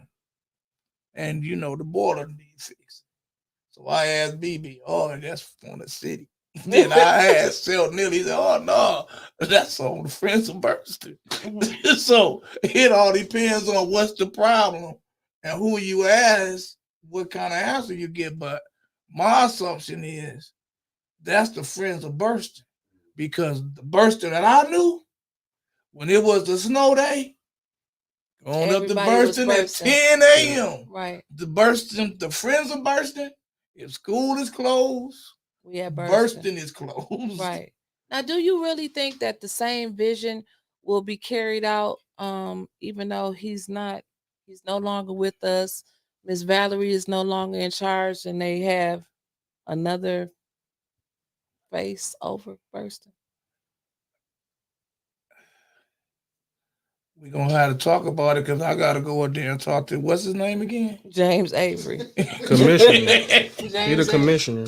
and the boiler needs fixed. So I asked BB, that's from the city. Then I asked Sel Neely, he said, oh no, that's on the Friends of Burston. So it all depends on what's the problem and who you ask, what kind of answer you get. But my assumption is that's the Friends of Burston, because the Burston that I knew, when it was the snow day, Going up to Everybody was Burston at bursting. 10 a.m. Right. The friends are bursting. If school is closed, We had Burston is closed. Right. Now, do you really think that the same vision will be carried out, even though he's no longer with us? Miss Valerie is no longer in charge, and they have another face over Burston. We're going to have to talk about it because I got to go up there and talk to, what's his name again? James Avery. Commissioner. He James the commissioner.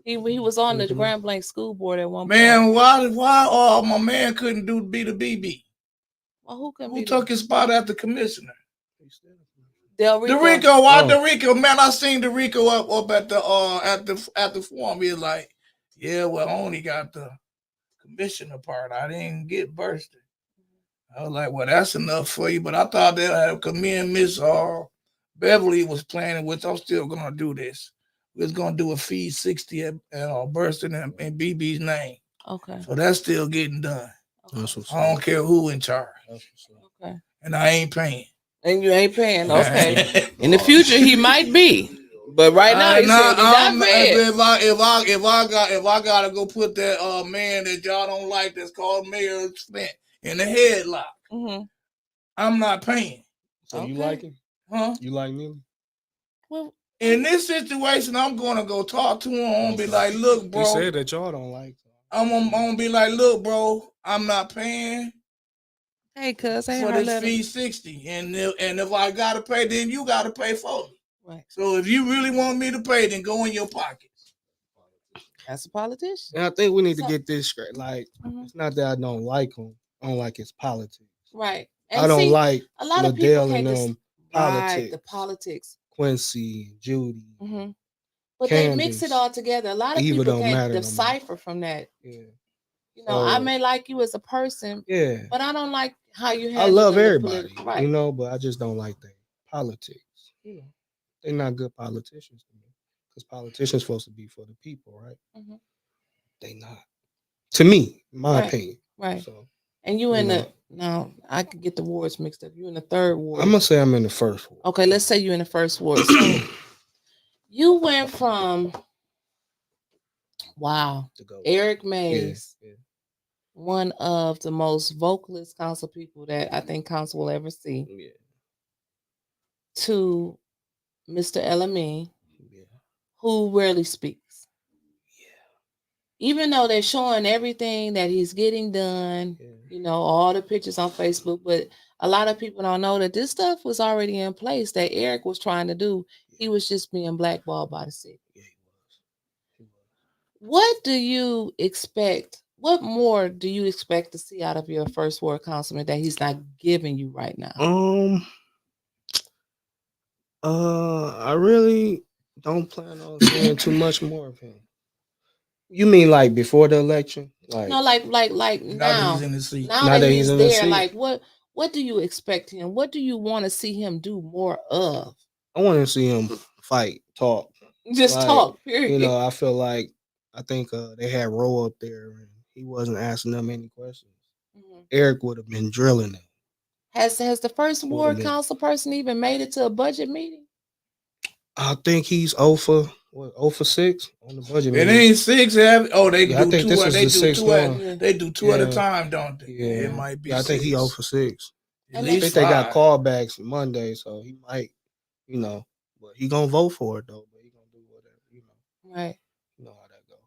He was on the Grand Blanc school board at one Man, point. why my man couldn't be the BB? Well, who took his spot as the commissioner? Del Rico. Dorico, why Dorico? Man, I seen Dorico up at the forum. He's like, yeah, well, I only got the commissioner part. I didn't get Burston. I was like, well, that's enough for you. But I thought they'll have, because me and Miss Beverly was planning, which I'm still going to do this. We was going to do a feed 60 at Burston and BB's name. Okay. So that's still getting done. Okay. I don't care who in charge. Okay. And I ain't paying. And you ain't paying. Okay. In the future, he might be. But right now, he's not paying. If I gotta go put that man that y'all don't like that's called Mayor Flint in the headlock, I'm not paying. So you like him? Huh? You like me? Well, in this situation, I'm gonna go talk to him. I'm gonna be like, look, bro. He said that y'all don't like him. I'm gonna be like, look, bro, I'm not paying. Hey, cuz, for this fee 60, and if I gotta pay, then you gotta pay for it. Right. So if you really want me to pay, then go in your pockets. That's a politician. And I think we need to get this straight. Like, it's not that I don't like him. I don't like his politics. Right. And I don't like a lot of Liddell people and them politics. Right, the politics. Quincy, Judy. But Candace, they mix it all together. A lot of people can't decipher from that. Yeah. You know, I may like you as a person, but I don't like how you have. I love everybody, right? You know, but I just don't like their politics. Yeah. They're not good politicians to me, because politicians supposed to be for the people, right? They not. To me, my opinion. Right. So, and you in the now, I could get the wards mixed up. You in the third ward. I'm gonna say I'm in the first ward. Okay, let's say you in the first ward. So you went from Eric Mays, one of the most vocalist council people that I think council will ever see, to Mr. Elamine, who rarely speaks. Even though they're showing everything that he's getting done, you know, all the pictures on Facebook, but a lot of people don't know that this stuff was already in place that Eric was trying to do. He was just being blackballed by the city. What do you expect? What more do you expect to see out of your first ward councilman that he's not giving you right now? I really don't plan on seeing too much more of him. You mean like before the election? Like no, like now. He's in the seat. Now that he's there, like what do you expect him? What do you want to see him do more of? I want to see him fight, talk. Just talk, period. You know, I feel like I think they had Roe up there and he wasn't asking them any questions. Eric would have been drilling them. Has the first ward council person even made it to a budget meeting? I think he's 0 for 6 on the budget meeting. It ain't 6. They do think two. They do two at a time, don't they? Yeah, it might be. I think he's 0 for 6. At I least think they got callbacks Monday, so he might, you know, but he gonna vote for it though. But he gonna do whatever, you know. Right. You know how that goes.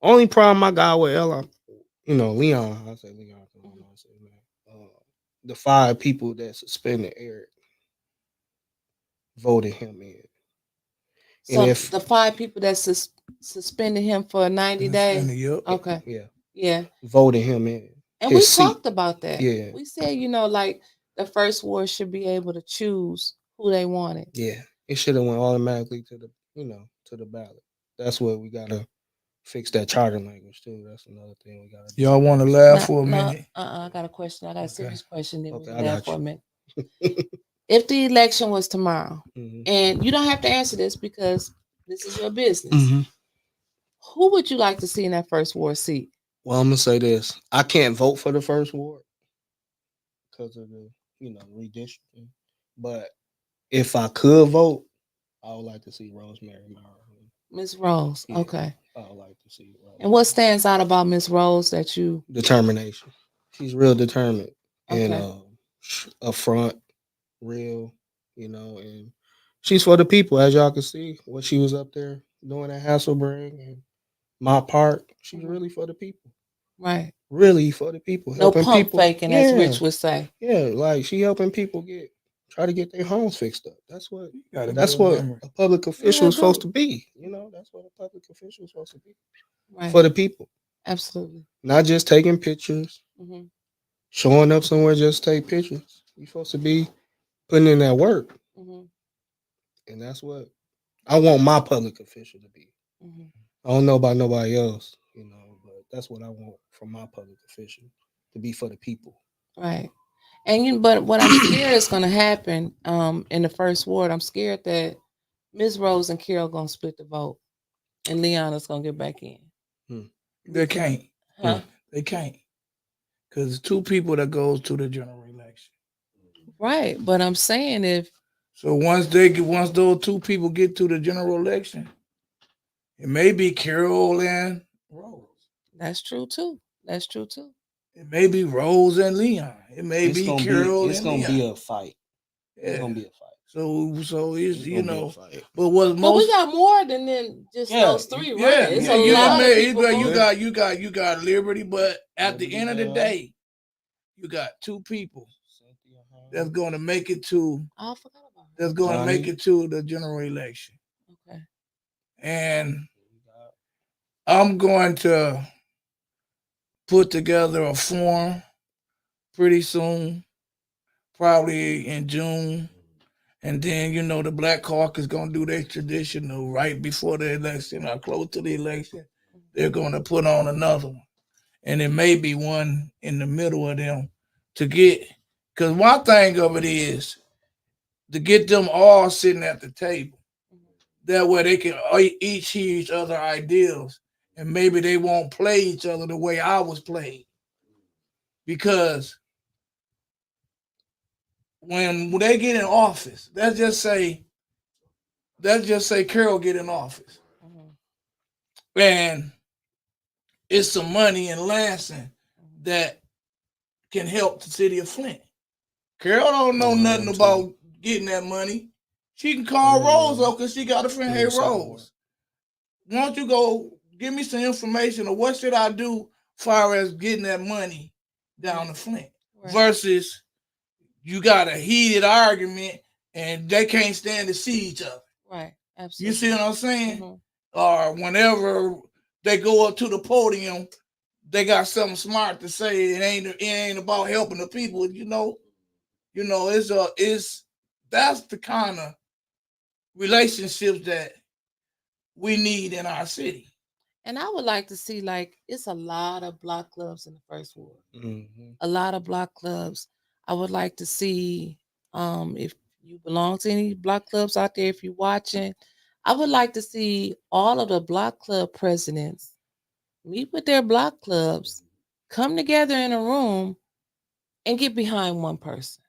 Only problem I got with Ella, you know, Leon. I say Leon. The 5 people that suspended Eric voted him in. So if the 5 people that suspended him for 90 days, okay, yeah, voted him in, and we talked about that. Yeah, we said, you know, like the first ward should be able to choose who they wanted. Yeah, it should have went automatically to the, you know, to the ballot. That's what we gotta fix, that charter language too. That's another thing we gotta do. Y'all want to laugh for a minute? I got a question. I got a serious question. Then we can laugh for a minute. If the election was tomorrow, and you don't have to answer this because this is your business, who would you like to see in that first ward seat? Well, I'm gonna say this: I can't vote for the first ward because of the, redistricting. But if I could vote, I would like to see Rosemary Mara. Miss Rose. Yeah. Okay. I would like to see Rose. And what stands out about Miss Rose that you? Determination. She's real determined and Okay. upfront, real, and she's for the people, as y'all can see. What she was up there doing at Hasselberg and my part, she's really for the people. Right. Really for the people, No helping pump people. faking, as Rich would say. Yeah, like she helping people try to get their homes fixed up. That's what Got a that's good what memory. a public official Yeah, is supposed go. to be. That's what a public official is supposed to be. Right. For the people. Absolutely. Not just taking pictures, Mm-hmm. showing up somewhere just to take pictures. You're supposed to be putting in that work. Mm-hmm. And that's what I want my public official to be. Mm-hmm. I don't know about nobody else, but that's what I want from my public official, to be for the people. Right. And but what I'm scared is going to happen in the first ward, I'm scared that Ms. Rose and Carol going to split the vote and Leon's going to get back in. They can't. Huh? They can't. Because it's two people that goes to the general election. Right. But I'm saying So once those two people get to the general election, it may be Carol and Rose. that's true too. That's true too. It may be Rose and Leon. It may It's be gonna Carol It's and gonna Leon. be a fight. It's Yeah. gonna be a fight. So it's It's gonna be a fight. but what But we most got more than just Yeah. those three, right? yeah, It's yeah, a you lot got of people. you got Liberty, but at the Liberty end of the Bell. day, you got two people that's going to make it to Oh, I forgot about her. that's going to make Johnny. it to the general election, Okay. and I'm going to put together a form pretty soon, probably in June. And then, the Black Caucus going to do their traditional right before the election or close to the election. They're going to put on another one. And it may be one in the middle of them to get, because one thing of it is to get them all sitting at the table. That way they can each hear each other ideas, and maybe they won't play each other the way I was played. Because when they get in office, let's just say Carol get in office, and it's some money in Lansing that can help the city of Flint. Carol don't know nothing about getting that money. She can call Rose up because she got a friend. Hey, Rose, why don't you go give me some information of what should I do as far as getting that money down to Flint? Right. Versus you got a heated argument and they can't stand to see each other. Right. Absolutely. You see what I'm saying? Or whenever they go up to the podium, they got something smart to say. It ain't about helping the people. It's that's the kind of relationships that we need in our city. And I would like to see, it's a lot of block clubs in the first ward. Mm-hmm. A lot of block clubs. I would like to see, if you belong to any block clubs out there, if you're watching, I would like to see all of the block club presidents meet with their block clubs, come together in a room, and get behind one person.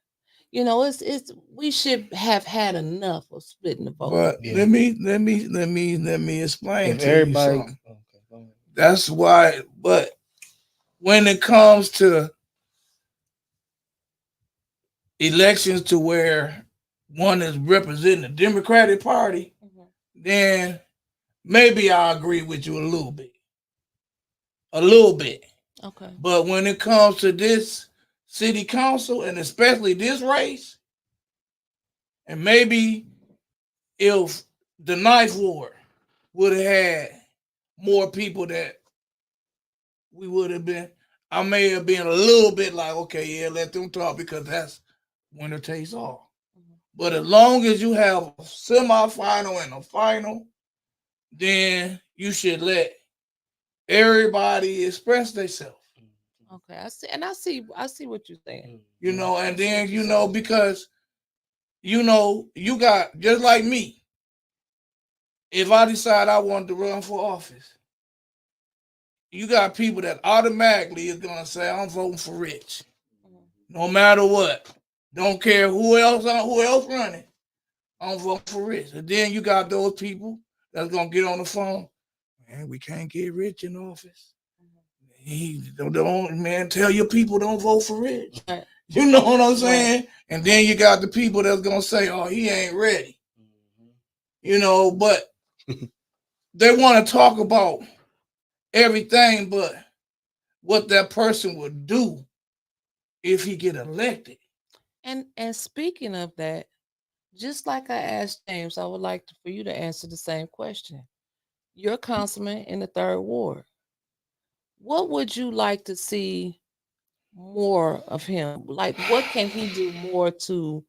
It's we should have had enough of splitting the vote. But let me explain to you something. Okay, that's why. But when it comes to elections to where one is representing the Democratic Party, then maybe I agree with you a little bit. Okay. But when it comes to this city council and especially this race, and maybe if the ninth ward would have had more people that we would have been, I may have been a little bit like, okay, yeah, let them talk because that's winner takes all. But as long as you have a semifinal and a final, then you should let everybody express themselves. Okay, I see what you're saying. And then because you got just like me. If I decide I want to run for office, you got people that automatically is gonna say I'm voting for Rich, no matter what. Don't care who else running. I'm voting for Rich. And then you got those people that's gonna get on the phone. Man, we can't get Rich in office. He don't man, tell your people don't vote for Rich. Right. You know what I'm saying? Right. And then you got the people that's gonna say, "Oh, he ain't ready." You know, but they want to talk about everything, but what that person would do if he get elected. And speaking of that, just like I asked James, I would like for you to answer the same question. You're a councilman in the 3rd Ward. What would you like to see more of him? Like, what can he do more to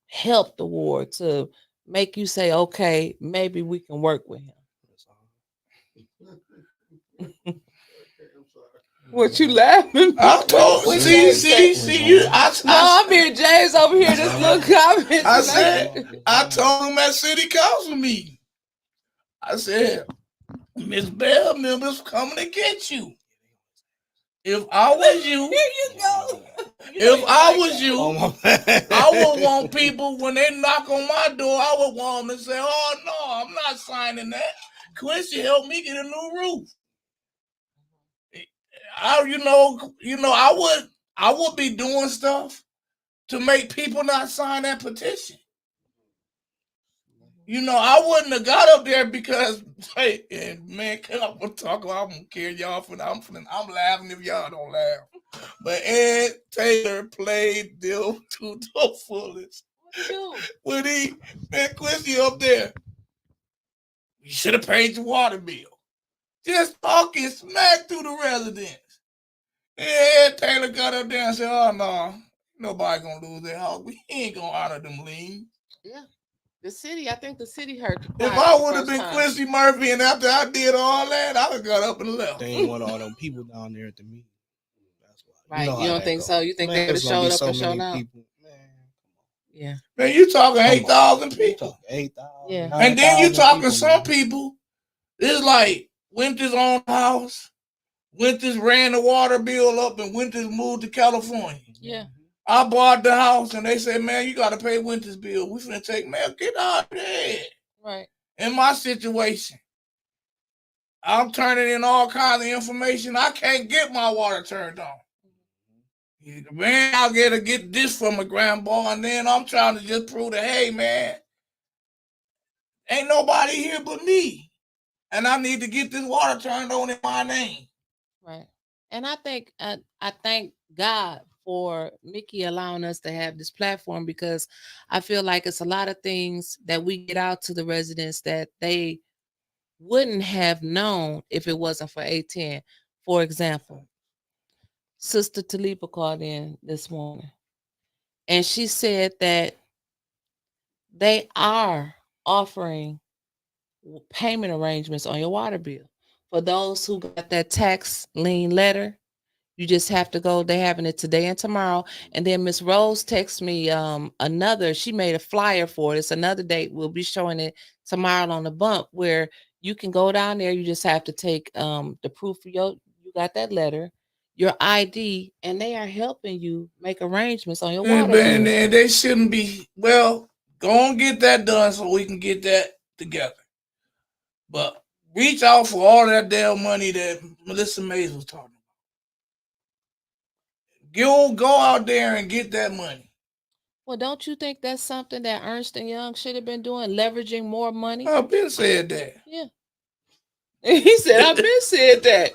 help the ward, to make you say, okay, maybe we can work with him? What you laughing? I told What see, James say? you. I'm here, James over here. This little comment. I said, I told him at city council meeting. I said, Miss Bell members coming to get you. If I was you, Here you go. if I was you, Oh, I would want people when they knock on my door, I would want them to say, "Oh no, I'm not signing that. Quincy helped me get a new roof." I would be doing stuff to make people not sign that petition. You know, I wouldn't have got up there because, hey, man, I'm gonna talk about. I'm gonna carry y'all for. I'm laughing if y'all don't laugh. But Ed Taylor played them to the fullest. When Quincy up there, you should have paid your water bill. Just talking smack to the residents. Ed Taylor got up there and said, "Oh no, nobody gonna lose their house. We ain't gonna honor them liens." Yeah. The city, I think the city heard the If cry I the would have first been time. Quincy Murphy and after I did all that, I'd have got up and left. They ain't want all them people down there at the meeting. That's why. Right. You don't think so? You think they would have There's gonna showed be up so and shown many out? people. Man, Yeah. Man, you talking 8,000 you people. talking 8,000. Yeah. And then you 9,000 talking some man. people. It's like Wyntis own house. Wyntis ran the water bill up and Wyntis moved to California. Yeah. I bought the house and they said, "Man, you got to pay Wyntis bill. We finna take, man, get out there." Right. In my situation, I'm turning in all kinds of information. I can't get my water turned on. Man, I gotta get this from a grandpa, and then I'm trying to just prove that, hey, man, ain't nobody here but me. And I need to get this water turned on in my name. Right. And I think I thank God for Mickey allowing us to have this platform, because I feel like it's a lot of things that we get out to the residents that they wouldn't have known if it wasn't for A10. For example, Sister Talipa called in this morning and she said that they are offering payment arrangements on your water bill. For those who got that tax lien letter, you just have to go. They're having it today and tomorrow. And then Miss Rose texted me another. She made a flyer for it. It's another date. We'll be showing it tomorrow on the bump, where you can go down there. You just have to take the proof of you got that letter, your ID, and they are helping you make arrangements on your water bill. And they shouldn't be. Well, go and get that done so we can get that together. But reach out for all that damn money that Melissa Mays was talking about. Go out there and get that money. Well, don't you think that's something that Ernst & Young should have been doing, leveraging more money? I've been said that. Yeah. He said, I've been said that.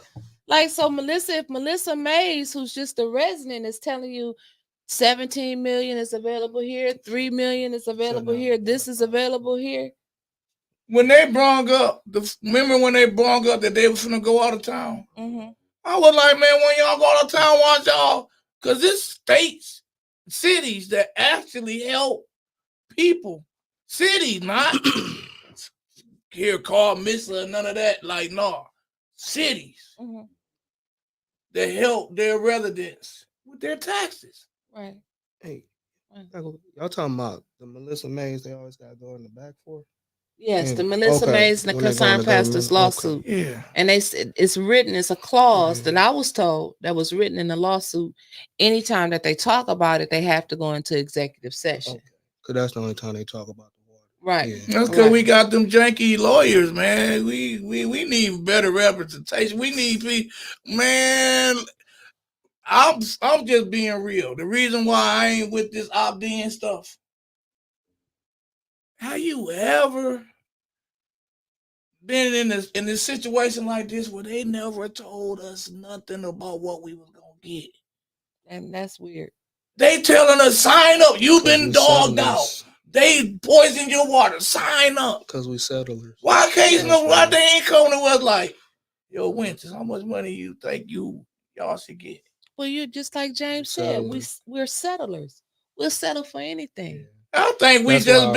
Like, so if Melissa Mays, who's just a resident, is telling you 17 million is available here, 3 million is available here, this is available here. When they brought up, remember when they brought up that they was gonna go out of town? Mm-hmm. I was like, man, when y'all go out of town, watch y'all, because it's states, cities that actually help people. Cities, not here called Missa, none of that. Like, no, cities that help their residents with their taxes. Right. Hey, y'all talking about the Melissa Mays they always got to go in the back for? Yes, the Melissa Mays and the Concerned Pastors lawsuit. Yeah. And they said it's written, it's a clause that I was told that was written in the lawsuit. Anytime that they talk about it, they have to go into executive session. Because that's the only time they talk about the water. Right. Yeah. That's because we got them janky lawyers, man. We need better representation. We need people, man. I'm just being real. The reason why I ain't with this opt-in stuff. How you ever been in this situation like this where they never told us nothing about what we was gonna get? And that's weird. They telling us sign up. You've been dogged out. They poison your water. Sign up. Because we settlers. Why can't why they ain't coming to us like, yo, Wyntis, how much money you think y'all should get? Well, you're just like James said. We're settlers. We'll settle for anything. I think we just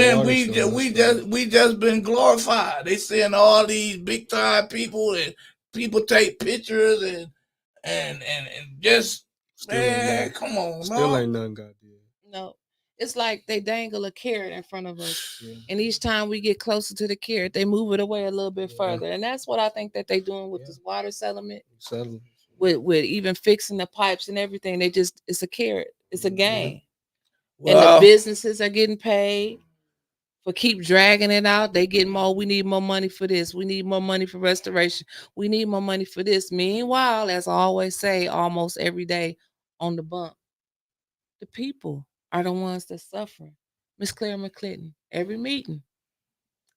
been glorified. They send all these big time people and people take pictures and just still man, come on, still ain't nothing got there. No, it's like they dangle a carrot in front of us, and each time we get closer to the carrot, they move it away a little bit further, and that's what I think that they're doing with this water settlement. With even fixing the pipes and everything, it's a carrot, it's a game. Well, and the businesses are getting paid for keep dragging it out. They get more. We need more money for this. We need more money for restoration. We need more money for this. Meanwhile, as I always say, almost every day on the bump, the people are the ones that suffer. Miss Claire McClinton, every meeting,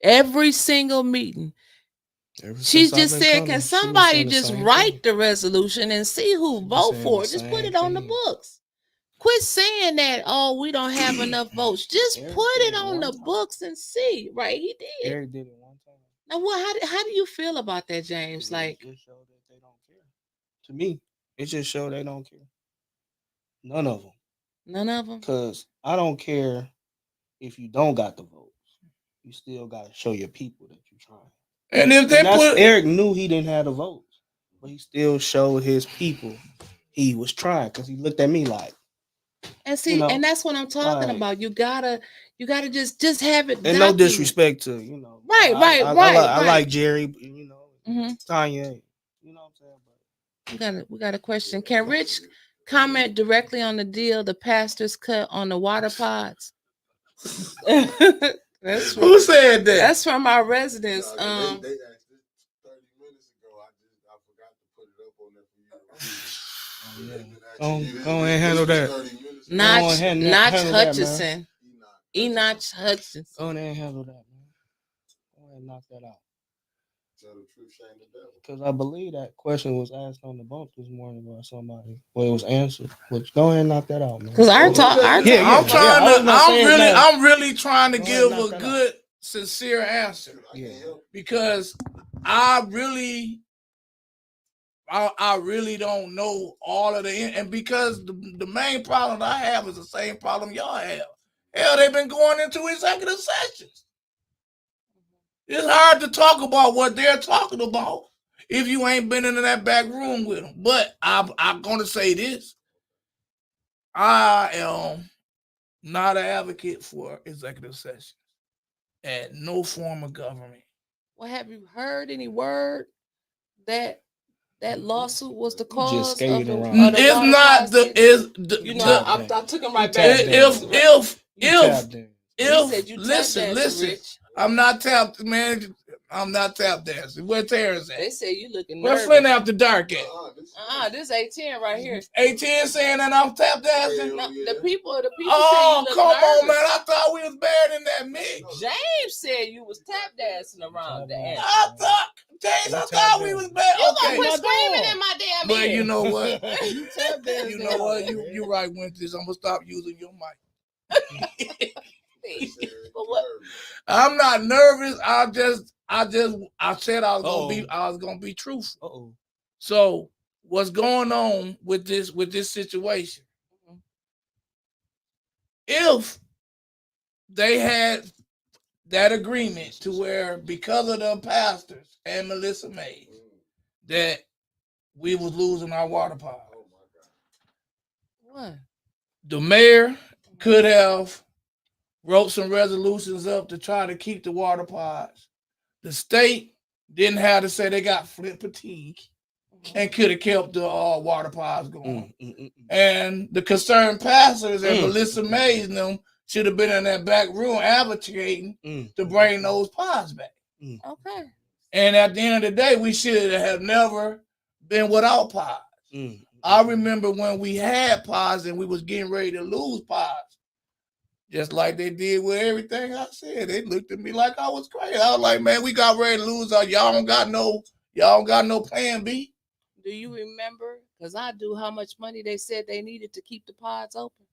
every single meeting. She just said, can somebody just write the resolution and see who vote for it? Just put it on the books. Quit saying that, oh, we don't have enough votes. Just put it on the books and see. Right, he did. Eric did it one time. Now, how do you feel about that, James? Like, it just showed that they don't care. To me, it just showed they don't care. None of them. None of them? Because I don't care if you don't got the votes. You still got to show your people that you're trying. And if they Eric knew he didn't have the votes, but he still showed his people he was trying because he looked at me like. And see, and that's what I'm talking about. You gotta just have it. And no disrespect to Right. I like Jerry, Tanya, you know what I'm saying. But we got a question. Can Rich comment directly on the deal the pastors cut on the water pods? Who said that? That's from our residents. They asked this 30 minutes ago. I forgot to put it up on there for you. Go ahead and handle that. Notch Hutchinson. Enoch Hutchinson. Go ahead and handle that, man. Go ahead and knock that out. Tell the truth, shame the devil. Because I believe that question was asked on the bump this morning by somebody. Well, it was answered. But go ahead and knock that out, man. Because I'm really trying to give a good, sincere answer. Yeah. Because I really don't know all of and because the main problem I have is the same problem y'all have. Hell, they've been going into executive sessions. It's hard to talk about what they're talking about if you ain't been in that back room with them. But I'm going to say this. I am not an advocate for executive sessions at no form of government. Well, have you heard any word that lawsuit was the cause of the it's not I took him right back. Listen, Rich. I'm not tapped, man. I'm not tap dancing. Where Terrence at? They say you looking nervous. Where Flint after dark at? This 18 right here. 18 saying that I'm tap dancing? No, the people oh, say you come nervous. on, man. I thought we was better than that mix. James said you was tap dancing around the end. I thought we was better. You gonna quit screaming in my damn ear. But you know what? You know what? You right, Wyntis. I'm gonna stop using your mic. But what? I'm not nervous. I said I was gonna be truthful. So what's going on with this situation? If they had that agreement to where because of the pastors and Melissa Mays that we was losing our water power. What? The mayor could have wrote some resolutions up to try to keep the water pods. The state didn't have to say they got Flint fatigue and could have kept the water pods going. And the concerned pastors and Melissa Mays and them should have been in that back room advocating to bring those pods back. Okay. And at the end of the day, we should have never been without pods. I remember when we had pods and we was getting ready to lose pods, just like they did with everything I said. They looked at me like I was crazy. I was like, man, we got ready to lose. Y'all don't got no plan B. Do you remember? Because I do. How much money they said they needed to keep the pods open?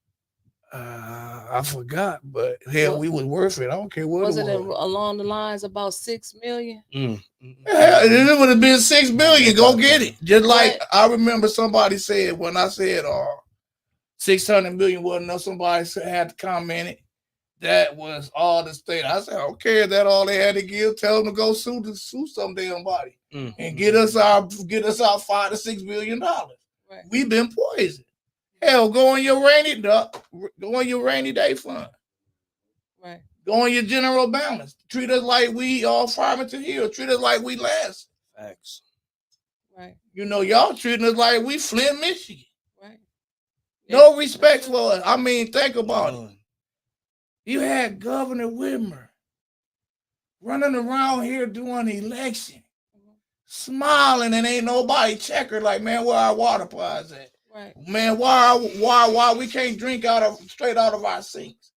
I forgot, but hell, we was worth it. I don't care what Was it it was. along the lines about $6 million? Hell, it would have been $6 million. Go get it. Just like I remember somebody said when I said 600 million wasn't enough. Somebody had to comment it. That was all the state. I said, I don't care if that all they had to give. Tell them to go sue some damn body and get us our $5 to $6 billion. Right. We've been poisoned. Hell, go on your rainy day fund. Right. Go on your general balance. Treat us like we all Farmington Hill. Treat us like we last. Facts. Right. You know, y'all treating us like we Flint, Michigan. Right. No respect for us. I mean, think about it. You had Governor Whitmer running around here doing the election, smiling, and ain't nobody check her like, man, where our water pods at? Right. Man, why we can't drink straight out of our sinks?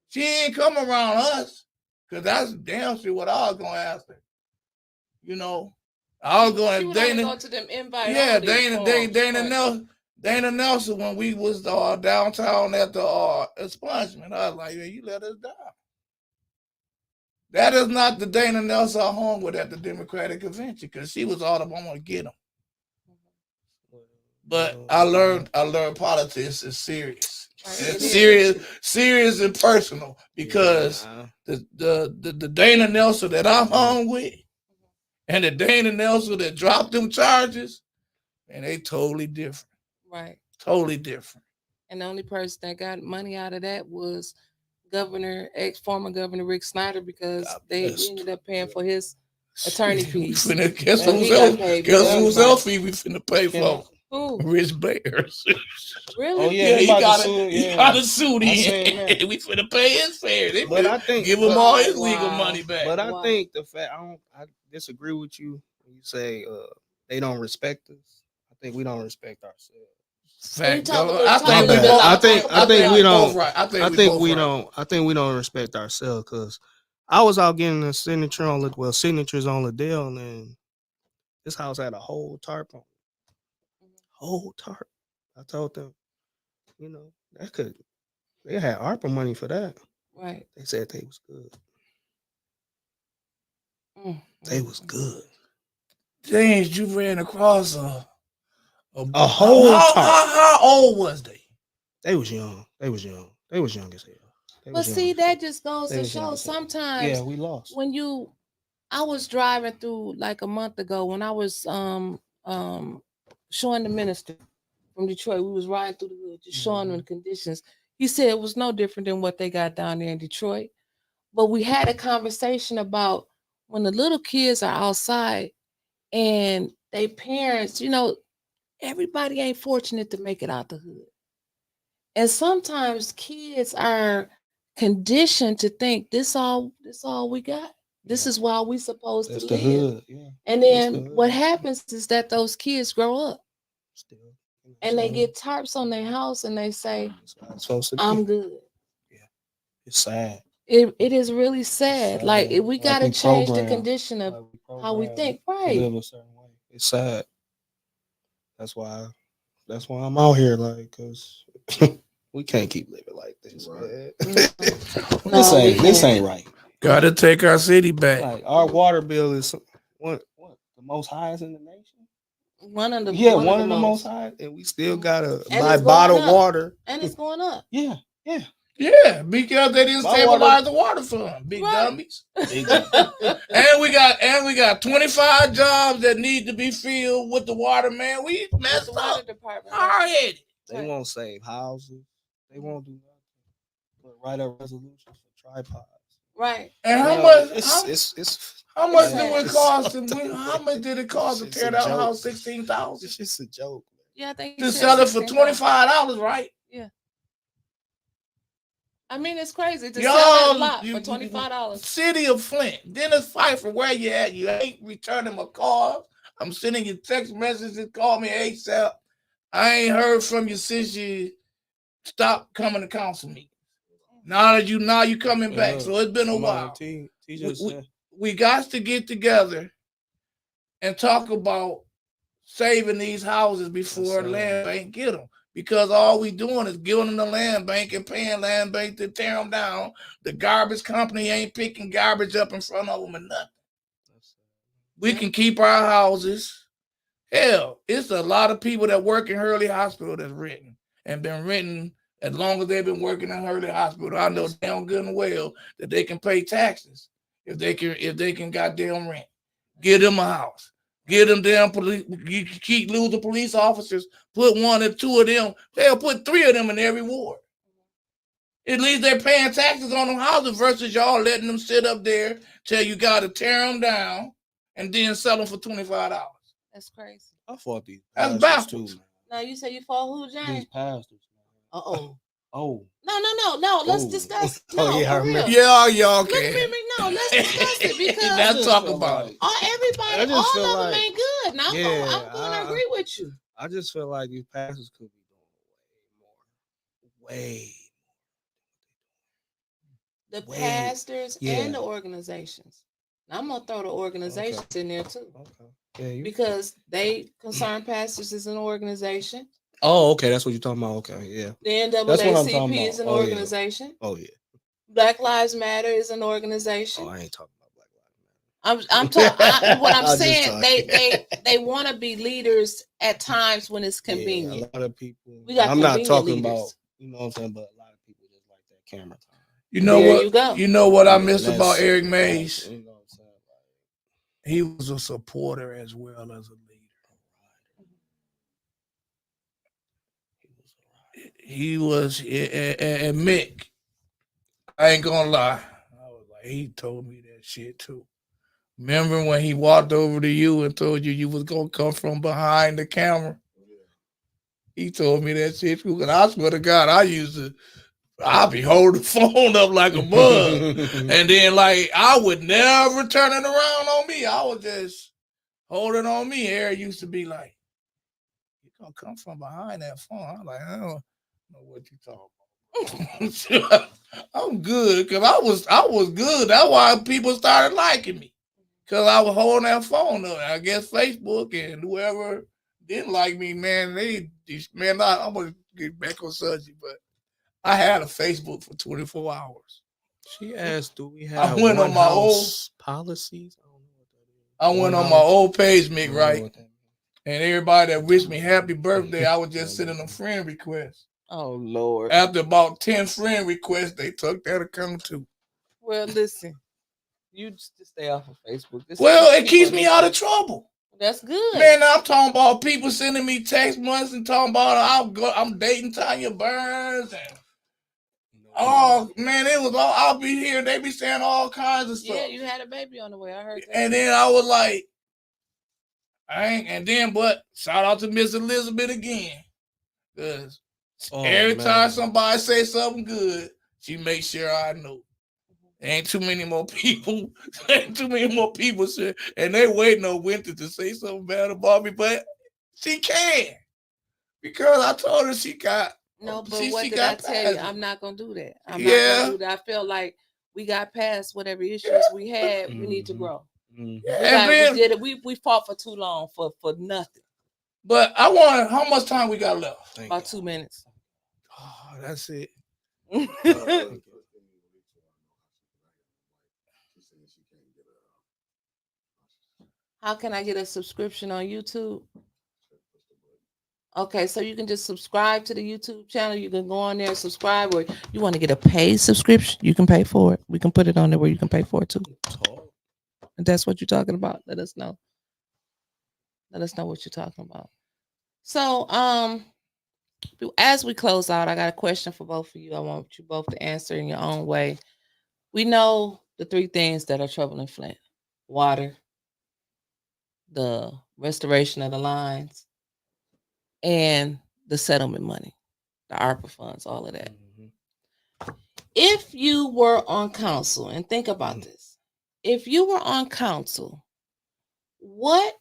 She ain't come around us, because that's damn sure what I was gonna ask her. You know, I was going to go to them invite. Yeah, Dana Nelson, when we was downtown at the expungement, I was like, man, you let us down. That is not the Dana Nelson I hung with at the Democratic Convention, because she was all about to get them. But I learned politics is serious. It's serious and personal, because the Dana Nelson that I hung with and the Dana Nelson that dropped them charges, and they totally different. Right. Totally different. And the only person that got money out of that was former Governor Rick Snyder, because we ended up paying for his attorney fees. Guess whose else fee we finna pay for? Who? Rich Bears. Really? Oh yeah, he got a suit. We finna pay his fare. I think give him all his legal money back. But I think the fact I disagree with you when you say they don't respect us. I think we don't respect ourselves. Fact. I think we don't respect ourselves, because I was out getting a signatures on Liddell, and then this house had a whole tarp on. Whole tarp. I told them, you know, they had ARPA money for that. Right. They said they was good. They was good. James, you ran across a whole tarp. How old was they? They was young. They was young as hell. But see, that just goes to show sometimes we lost. I was driving through like a month ago when I was showing the minister from Detroit. We was riding through the hood, just showing them the conditions. He said it was no different than what they got down there in Detroit. But we had a conversation about when the little kids are outside and they parents, you know, everybody ain't fortunate to make it out the hood. And sometimes kids are conditioned to think this all we got. This is why we supposed to live. Hood. Yeah. And then what happens is that those kids grow up and they get tarps on their house and they say, I'm good. Yeah. It's sad. It is really sad. Like we got to change the condition of how we think. Right. Live a certain way. It's sad. That's why I'm out here, like, because we can't keep living like this. Right. This ain't right. Gotta take our city back. Like, our water bill is what the most highest in the nation. One of the most high, and we still gotta buy bottled water, and it's going up. Yeah, because they didn't stabilize the water fund, big dummies. and we got 25 jobs that need to be filled with the water, man. We messed up. They won't save houses. They won't do nothing. Write up resolutions for tripods. Right. And You how know, much? It's How much sad. do it cost? How much did it cost to It's tear a down a joke. house? 16,000 It's just a joke. Yeah, I think he to said sell it for 16,000. $25, right? Yeah. I mean, it's crazy to sell Y'all, that lot for $25. City of Flint, Dennis Pfeiffer, where you at? You ain't returning my call. I'm sending you text messages. Call me ASAP. I ain't heard from you since you stopped coming to council meetings. Now you coming back, so it's been a while. We got to get together and talk about saving these houses before land bank get them. Because all we doing is giving them the land bank and paying land bank to tear them down. The garbage company ain't picking garbage up in front of them or nothing. We can keep our houses. Hell, it's a lot of people that work in Hurley Hospital that's written and been written as long as they've been working in Hurley Hospital. I know damn good and well that they can pay taxes if they can goddamn rent. Get them a house. Get them damn police. You keep losing police officers. Put one or two of them. They'll put 3 of them in every ward. At least they're paying taxes on them houses versus y'all letting them sit up there till you got to tear them down and then sell them for $25. That's crazy. I fought these That's pastors backwards. too, man. Now you say you fought who, These James? pastors. Uh-oh. Oh. No. Let's discuss. No, Oh, yeah, I for real. remember. Yeah, y'all Let's can. discuss it because Let's talk about it. everybody, I just feel all of them like- ain't good. Now I'm going to agree with you. I just feel like these pastors could be doing way The Wait, pastors yeah. and the organizations. Now, I'm gonna throw the organizations in there too, more. Okay. Yeah, because they concerned pastors is an organization. Oh, okay. That's what you're talking about. Okay, yeah. The That's what I'm talking NAACP is an about. Oh, yeah. organization. Oh, yeah. Black Lives Matter is an organization. Oh, I ain't talking about Black Lives Matter. I'm talking. What I'm I was just saying, talking. they want to be leaders at times when it's convenient. Yeah, a lot of people. We got I'm not convenient talking leaders. about, you know what I'm saying, but a lot of people just like that camera time. You know There what? you go. You know what I Yeah, miss that's- about Eric that's, Mays? you know what I'm saying? He was a supporter as well as a leader. He was, and Mick, I ain't gonna lie. I was like, he told me that shit too. Remember when he walked over to you and told you was gonna come from behind the camera? He told me that shit too. And I swear to God, I'll be holding the phone up like a bug. And then like I would never turn it around on me. I was just holding on me. Eric used to be like, "You gonna come from behind that phone?" I'm like, I don't know what you talking about. I'm good because I was good. That's why people started liking me. Cause I was holding that phone up. I guess Facebook and whoever didn't like me, man, I'm gonna get back on subject, but I had a Facebook for 24 hours. She asked, "Do we I have went one on my house policies?" I don't know what that is. I went One on my house? old page, I Mick, don't know right? what that means. And everybody that wished me happy birthday, I was just sending them friend requests. Oh Lord. After about 10 friend requests, they took that account too. Well, listen, you just stay off of Facebook. Well, it keeps me out of trouble. That's good. Man, I'm talking about people sending me text months and talking about I'm dating Tanya Burns and oh man, it was all I'll be here. They be saying all kinds of stuff. Yeah, you had a baby on the way. I heard that. And then I was like, but shout out to Miss Elizabeth again. Because every time somebody say something good, she makes sure I know. Ain't too many more people. Ain't too many more people. And they waiting on Wyntis to say something bad about me, but she can. Because I told her she got. No, but she what did got I tell you? past it. I'm not gonna do that. I'm Yeah. not gonna do that. I feel like we got past whatever issues we had. We need to grow. And We then, did it. We fought for too long for nothing. but I want how much time we got left? About 2 minutes. Oh, that's it. How can I get a subscription on YouTube? Okay, so you can just subscribe to the YouTube channel. You can go on there and subscribe, or you want to get a paid subscription, you can pay for it. We can put it on there where you can pay for it too. And that's what you're talking about. Let us know. Let us know what you're talking about. So, As we close out, I got a question for both of you. I want you both to answer in your own way. We know the three things that are troubling Flint: water, the restoration of the lines, and the settlement money, the ARPA funds, all of that. If you were on council, and think about this, if you were on council, what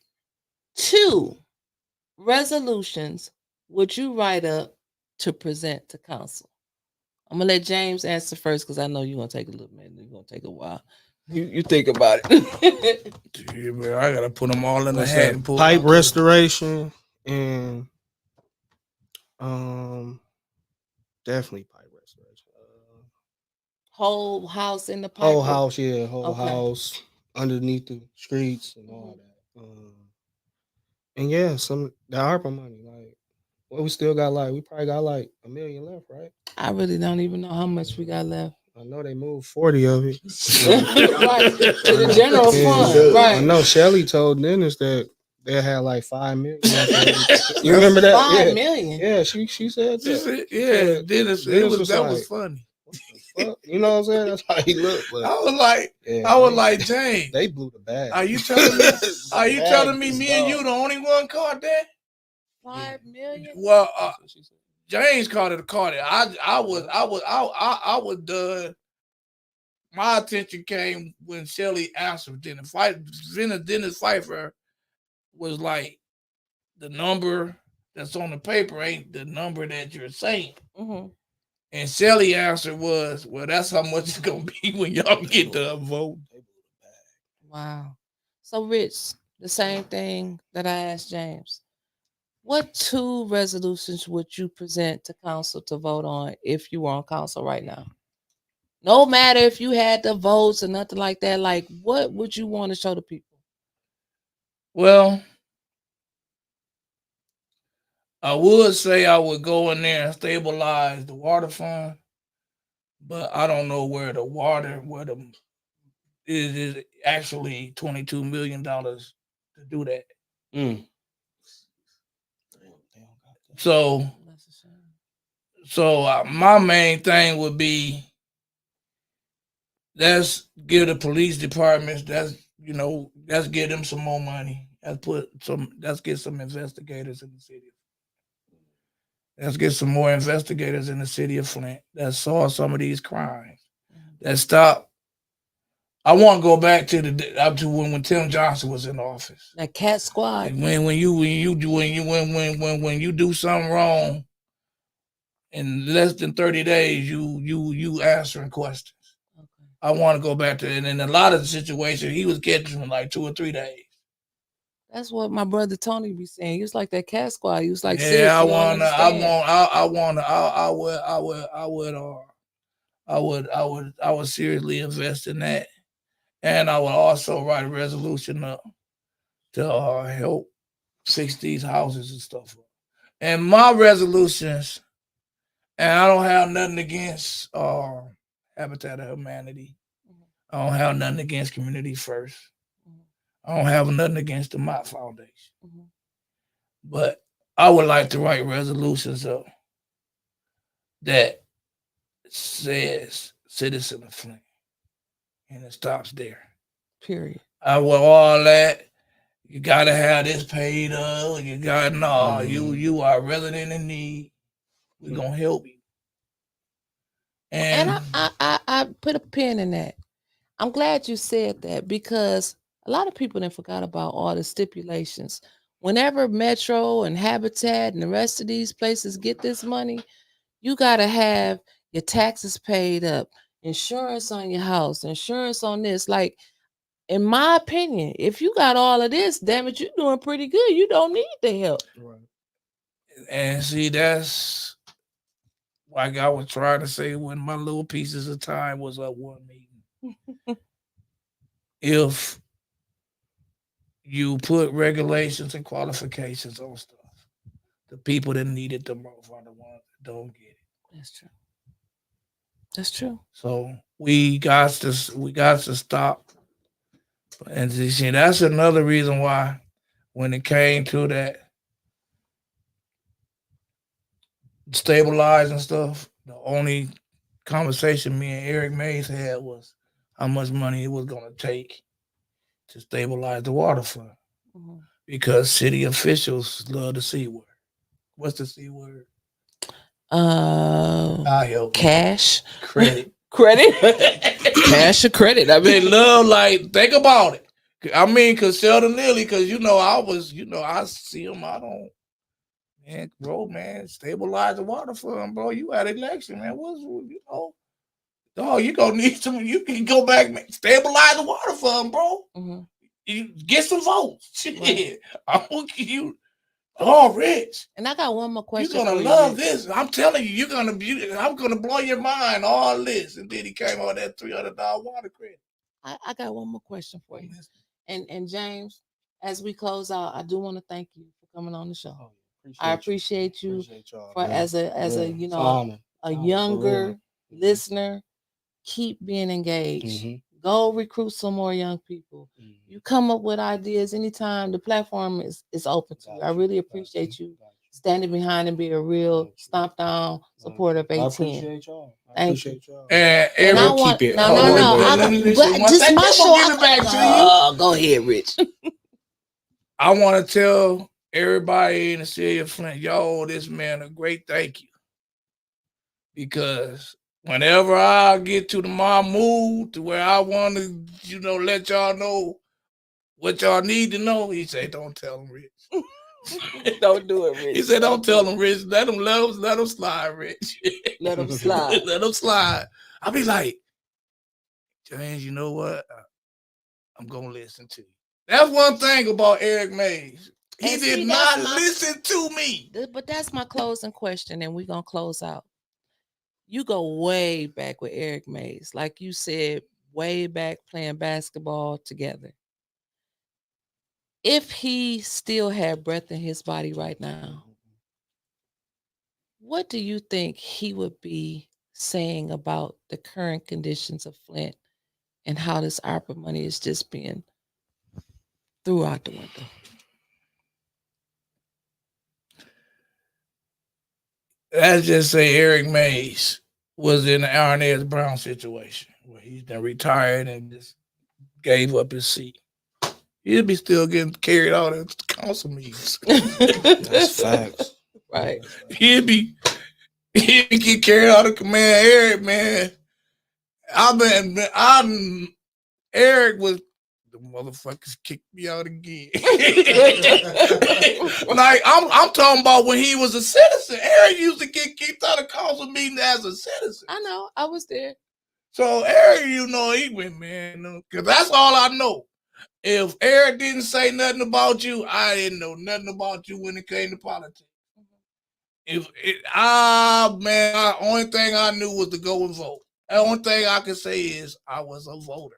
two resolutions would you write up to present to council? I'm gonna let James answer first because I know you're gonna take a little minute. You're gonna take a while. You think about it. Yeah, man, I gotta put them all in the What's hat that? and pull Pipe my- restoration and definitely pipe restoration. Whole house in the pipe. Whole house, yeah, whole Okay. house underneath the streets and all that. And yeah, the ARPA money, like what we still got, like we probably got like $1 million left, right? I really don't even know how much we got left. I know they moved 40 of it. Right, to the general Yeah, fund. Right. I know Shelly told Dennis that they had like 5 million. You remember that? 5 Yeah. million. Yeah, she said She that. said, yeah, Dennis, Dennis that was was like, funny. What the fuck? You know what I'm saying? That's how he looked. But I was like, yeah, James, they blew the bag. are you telling me? Are you telling me Bag me and you dog. the only one caught that? 5 million. Well, James caught it. I was done. My attention came when Shelly answered. Dennis Pfeiffer was like, the number that's on the paper ain't the number that you're saying. Mm-hmm. And Shelly answer was, well, that's how much it's gonna be when y'all get the vote. Wow. So, Rich, the same thing that I asked James. What two resolutions would you present to council to vote on if you were on council right now? No matter if you had the votes or nothing like that. Like, what would you want to show the people? Well, I would say I would go in there and stabilize the water fund, but I don't know where the is actually $22 million to do that. So my main thing would be, let's give the police departments, let's give them some more money. Let's get some investigators in the city. Let's get some more investigators in the city of Flint that saw some of these crimes. That stop. I want to go back to when Tim Johnson was in office. That cat squad. And when you do something wrong, in less than 30 days, you answering questions. Okay. I want to go back to it. And in a lot of the situations, he was getting in like 2 or 3 days. That's what my brother Tony be saying. He was like that cat squad. He was like, yeah, I would seriously invest in that. And I would also write a resolution up to help fix these houses and stuff. And my resolutions, and I don't have nothing against Habitat of Humanity. I don't have nothing against Community First. I don't have nothing against the Mott Foundation. But I would like to write resolutions up that says citizen of Flint. And it stops there. Period. I want all that. You gotta have this paid up. You got you are a resident in need. We're gonna help you. And I put a pin in that. I'm glad you said that because a lot of people then forgot about all the stipulations. Whenever Metro and Habitat and the rest of these places get this money, you gotta have your taxes paid up, insurance on your house, insurance on this. Like, in my opinion, if you got all of this, damn it, you're doing pretty good. You don't need the help. Right. And see, that's like I was trying to say when my little pieces of time was up one meeting. If you put regulations and qualifications on stuff, the people that need it the most are the ones that don't get it. That's true. That's true. So we got to stop. And see, that's another reason why when it came to that stabilize and stuff, the only conversation me and Eric Mays had was how much money it was gonna take to stabilize the water fund. Mhm. Because city officials love the C word. What's the C word? I help me. Cash, Credit. credit, cash or credit. I They mean, love, like, think about it. I mean, because Sheldon Lilly, because, I see him, man, bro, man, stabilize the water fund, bro. You at election, man. You gonna need some, you can go back, man, stabilize the water fund, bro. mhm. You get some votes. Shit. Right. I'm gonna give you, oh, Rich. And I got one more You're question. gonna for love you, Rich. this. I'm telling you, I'm gonna blow your mind, all this. And then he came out with that $300 water credit. I got one more question for you. And James, as we close out, I do want to thank you for coming on the show. I appreciate you y'all, for man. as a Yeah, it's an a honor. younger listener. Keep being engaged. Mhm. Go recruit some more young people. You come up with ideas anytime. The platform is open to you. I really appreciate you standing behind and being a real stomp down supporter of I 18. appreciate y'all. Thank you. And And I Eric, want keep it. no, Hold no, on, no. wait, I wait, got, wait. Listen, but this one my second, show. I'm gonna give it back to you. Go ahead, Rich. I want to tell everybody in the city of Flint, yo, owe this man a great thank you. Because whenever I get to my mood to where I want to, let y'all know what y'all need to know, he say, don't tell him, Rich. Don't do it, Rich. He said, don't tell him, Rich. Let him slide, Rich. Let him slide. Let him slide. I'll be like, James, you know what? I'm going to listen to you. That's one thing about Eric Mays. He And did see, not listen to me. But that's my closing question, and we're gonna close out. You go way back with Eric Mays, like you said, way back playing basketball together. If he still had breath in his body right now, what do you think he would be saying about the current conditions of Flint and how this ARPA money is just being threw out the window? Let's just say Eric Mays was in the Arnez Brown situation where he's been retired and just gave up his seat. He'd be still getting carried out at council meetings. That's facts. Right. He'd be get carried out of command. Eric, man, Eric was the motherfuckers kicked me out again. Like I'm talking about when he was a citizen. Eric used to get kicked out of council meeting as a citizen. I know. I was there. So Eric, he went, man, because that's all I know. If Eric didn't say nothing about you, I didn't know nothing about you when it came to politics. Only thing I knew was to go and vote. The only thing I could say is I was a voter.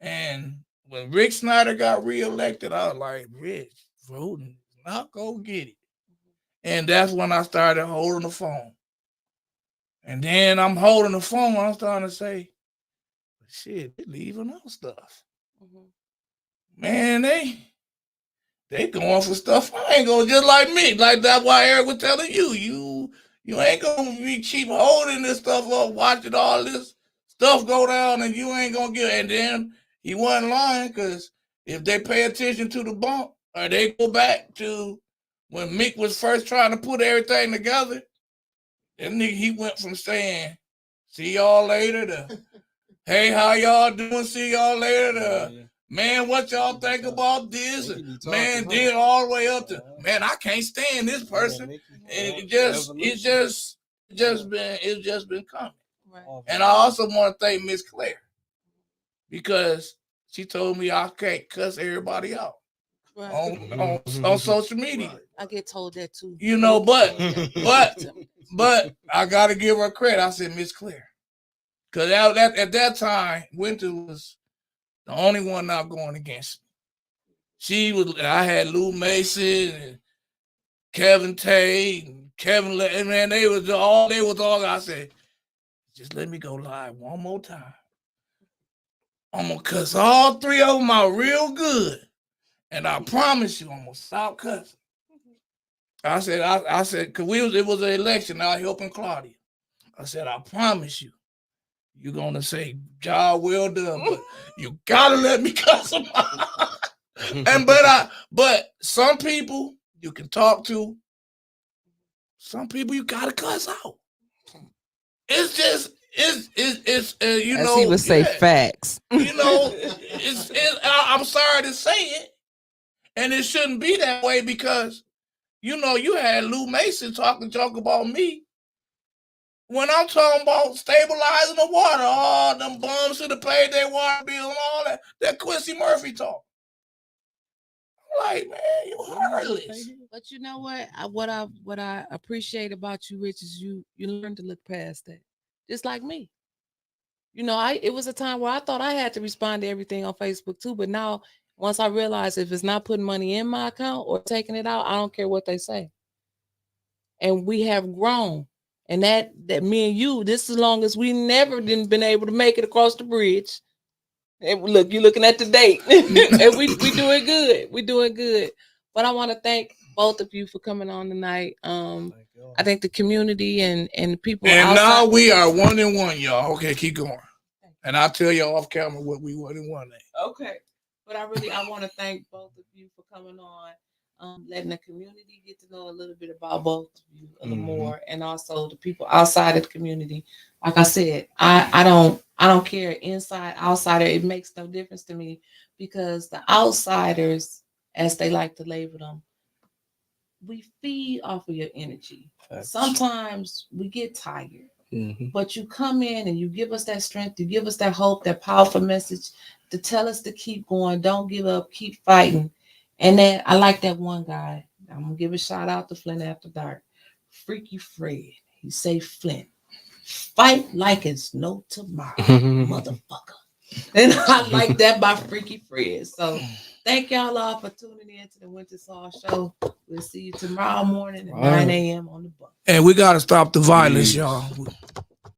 And when Rick Snyder got reelected, I was like, Rich, voting, not go get it. And that's when I started holding the phone. And then I'm holding the phone, I'm starting to say, shit, they're leaving out stuff. Man, they going for stuff. I ain't going just like me. Like that's why Eric was telling you ain't gonna be keep holding this stuff up, watching all this stuff go down, and you ain't gonna get. And then he wasn't lying, because if they pay attention to the bump, or they go back to when Mick was first trying to put everything together, that nigga, he went from saying, "See y'all later," to "Hey, how y'all doing? See y'all later," to "Man, what y'all think about this?" Man, then all the way up to, "Man, I can't stand this person." And it's just been coming. Right. And I also want to thank Miss Claire, because she told me I can't cuss everybody out Right. on social media. I get told that too. But I gotta give her credit. I said, Miss Claire. Because at that time, Wyntis was the only one not going against me. I had Lou Mason and Kevin Tay and Kevin, man, they was all. I said, just let me go live one more time. I'm gonna cuss all three of them out real good, and I promise you, I'm gonna stop cussing. I said, cause it was an election. I helping Claudia. I said, I promise you, you're gonna say, job well done, but you gotta let me cuss them out. But some people you can talk to. Some people you gotta cuss out. It's just it's you As know, he would say, yeah. facts. You know, I'm sorry to say it, and it shouldn't be that way because you know you had Lou Mason talking junk about me when I'm talking about stabilizing the water. All them bums should have paid their water bill and all that. That Quincy Murphy talk. I'm like, man, you heartless. But you know what? What I appreciate about you, Rich, is you learn to look past that. Just like me. You know, it was a time where I thought I had to respond to everything on Facebook too. But now once I realize if it's not putting money in my account or taking it out, I don't care what they say. And we have grown. And that me and you, this as long as we never been able to make it across the bridge. And look, you're looking at the date. And we doing good. We doing good. But I want to thank both of you for coming on tonight. I think the community and the people. And outside, now we are 1-1, y'all. Okay, keep going. And I'll tell y'all off camera what we 1-1 at. Okay. But I want to thank both of you for coming on, letting the community get to know a little bit about both of you a little more, and also the people outside of the community. Like I said, I don't care inside, outsider. It makes no difference to me because the outsiders, as they like to label them, we feed off of your energy. Sometimes we get tired. But you come in and you give us that strength, you give us that hope, that powerful message to tell us to keep going, don't give up, keep fighting. And then I like that one guy. I'm gonna give a shout out to Flint After Dark. Freaky Fred. He say, Flint, fight like it's no tomorrow, motherfucker. And I like that by Freaky Fred. So thank y'all all for tuning in to the Wyntis Hall show. We'll see you tomorrow morning at 9 a.m. on the bus. And we gotta stop the violence, y'all.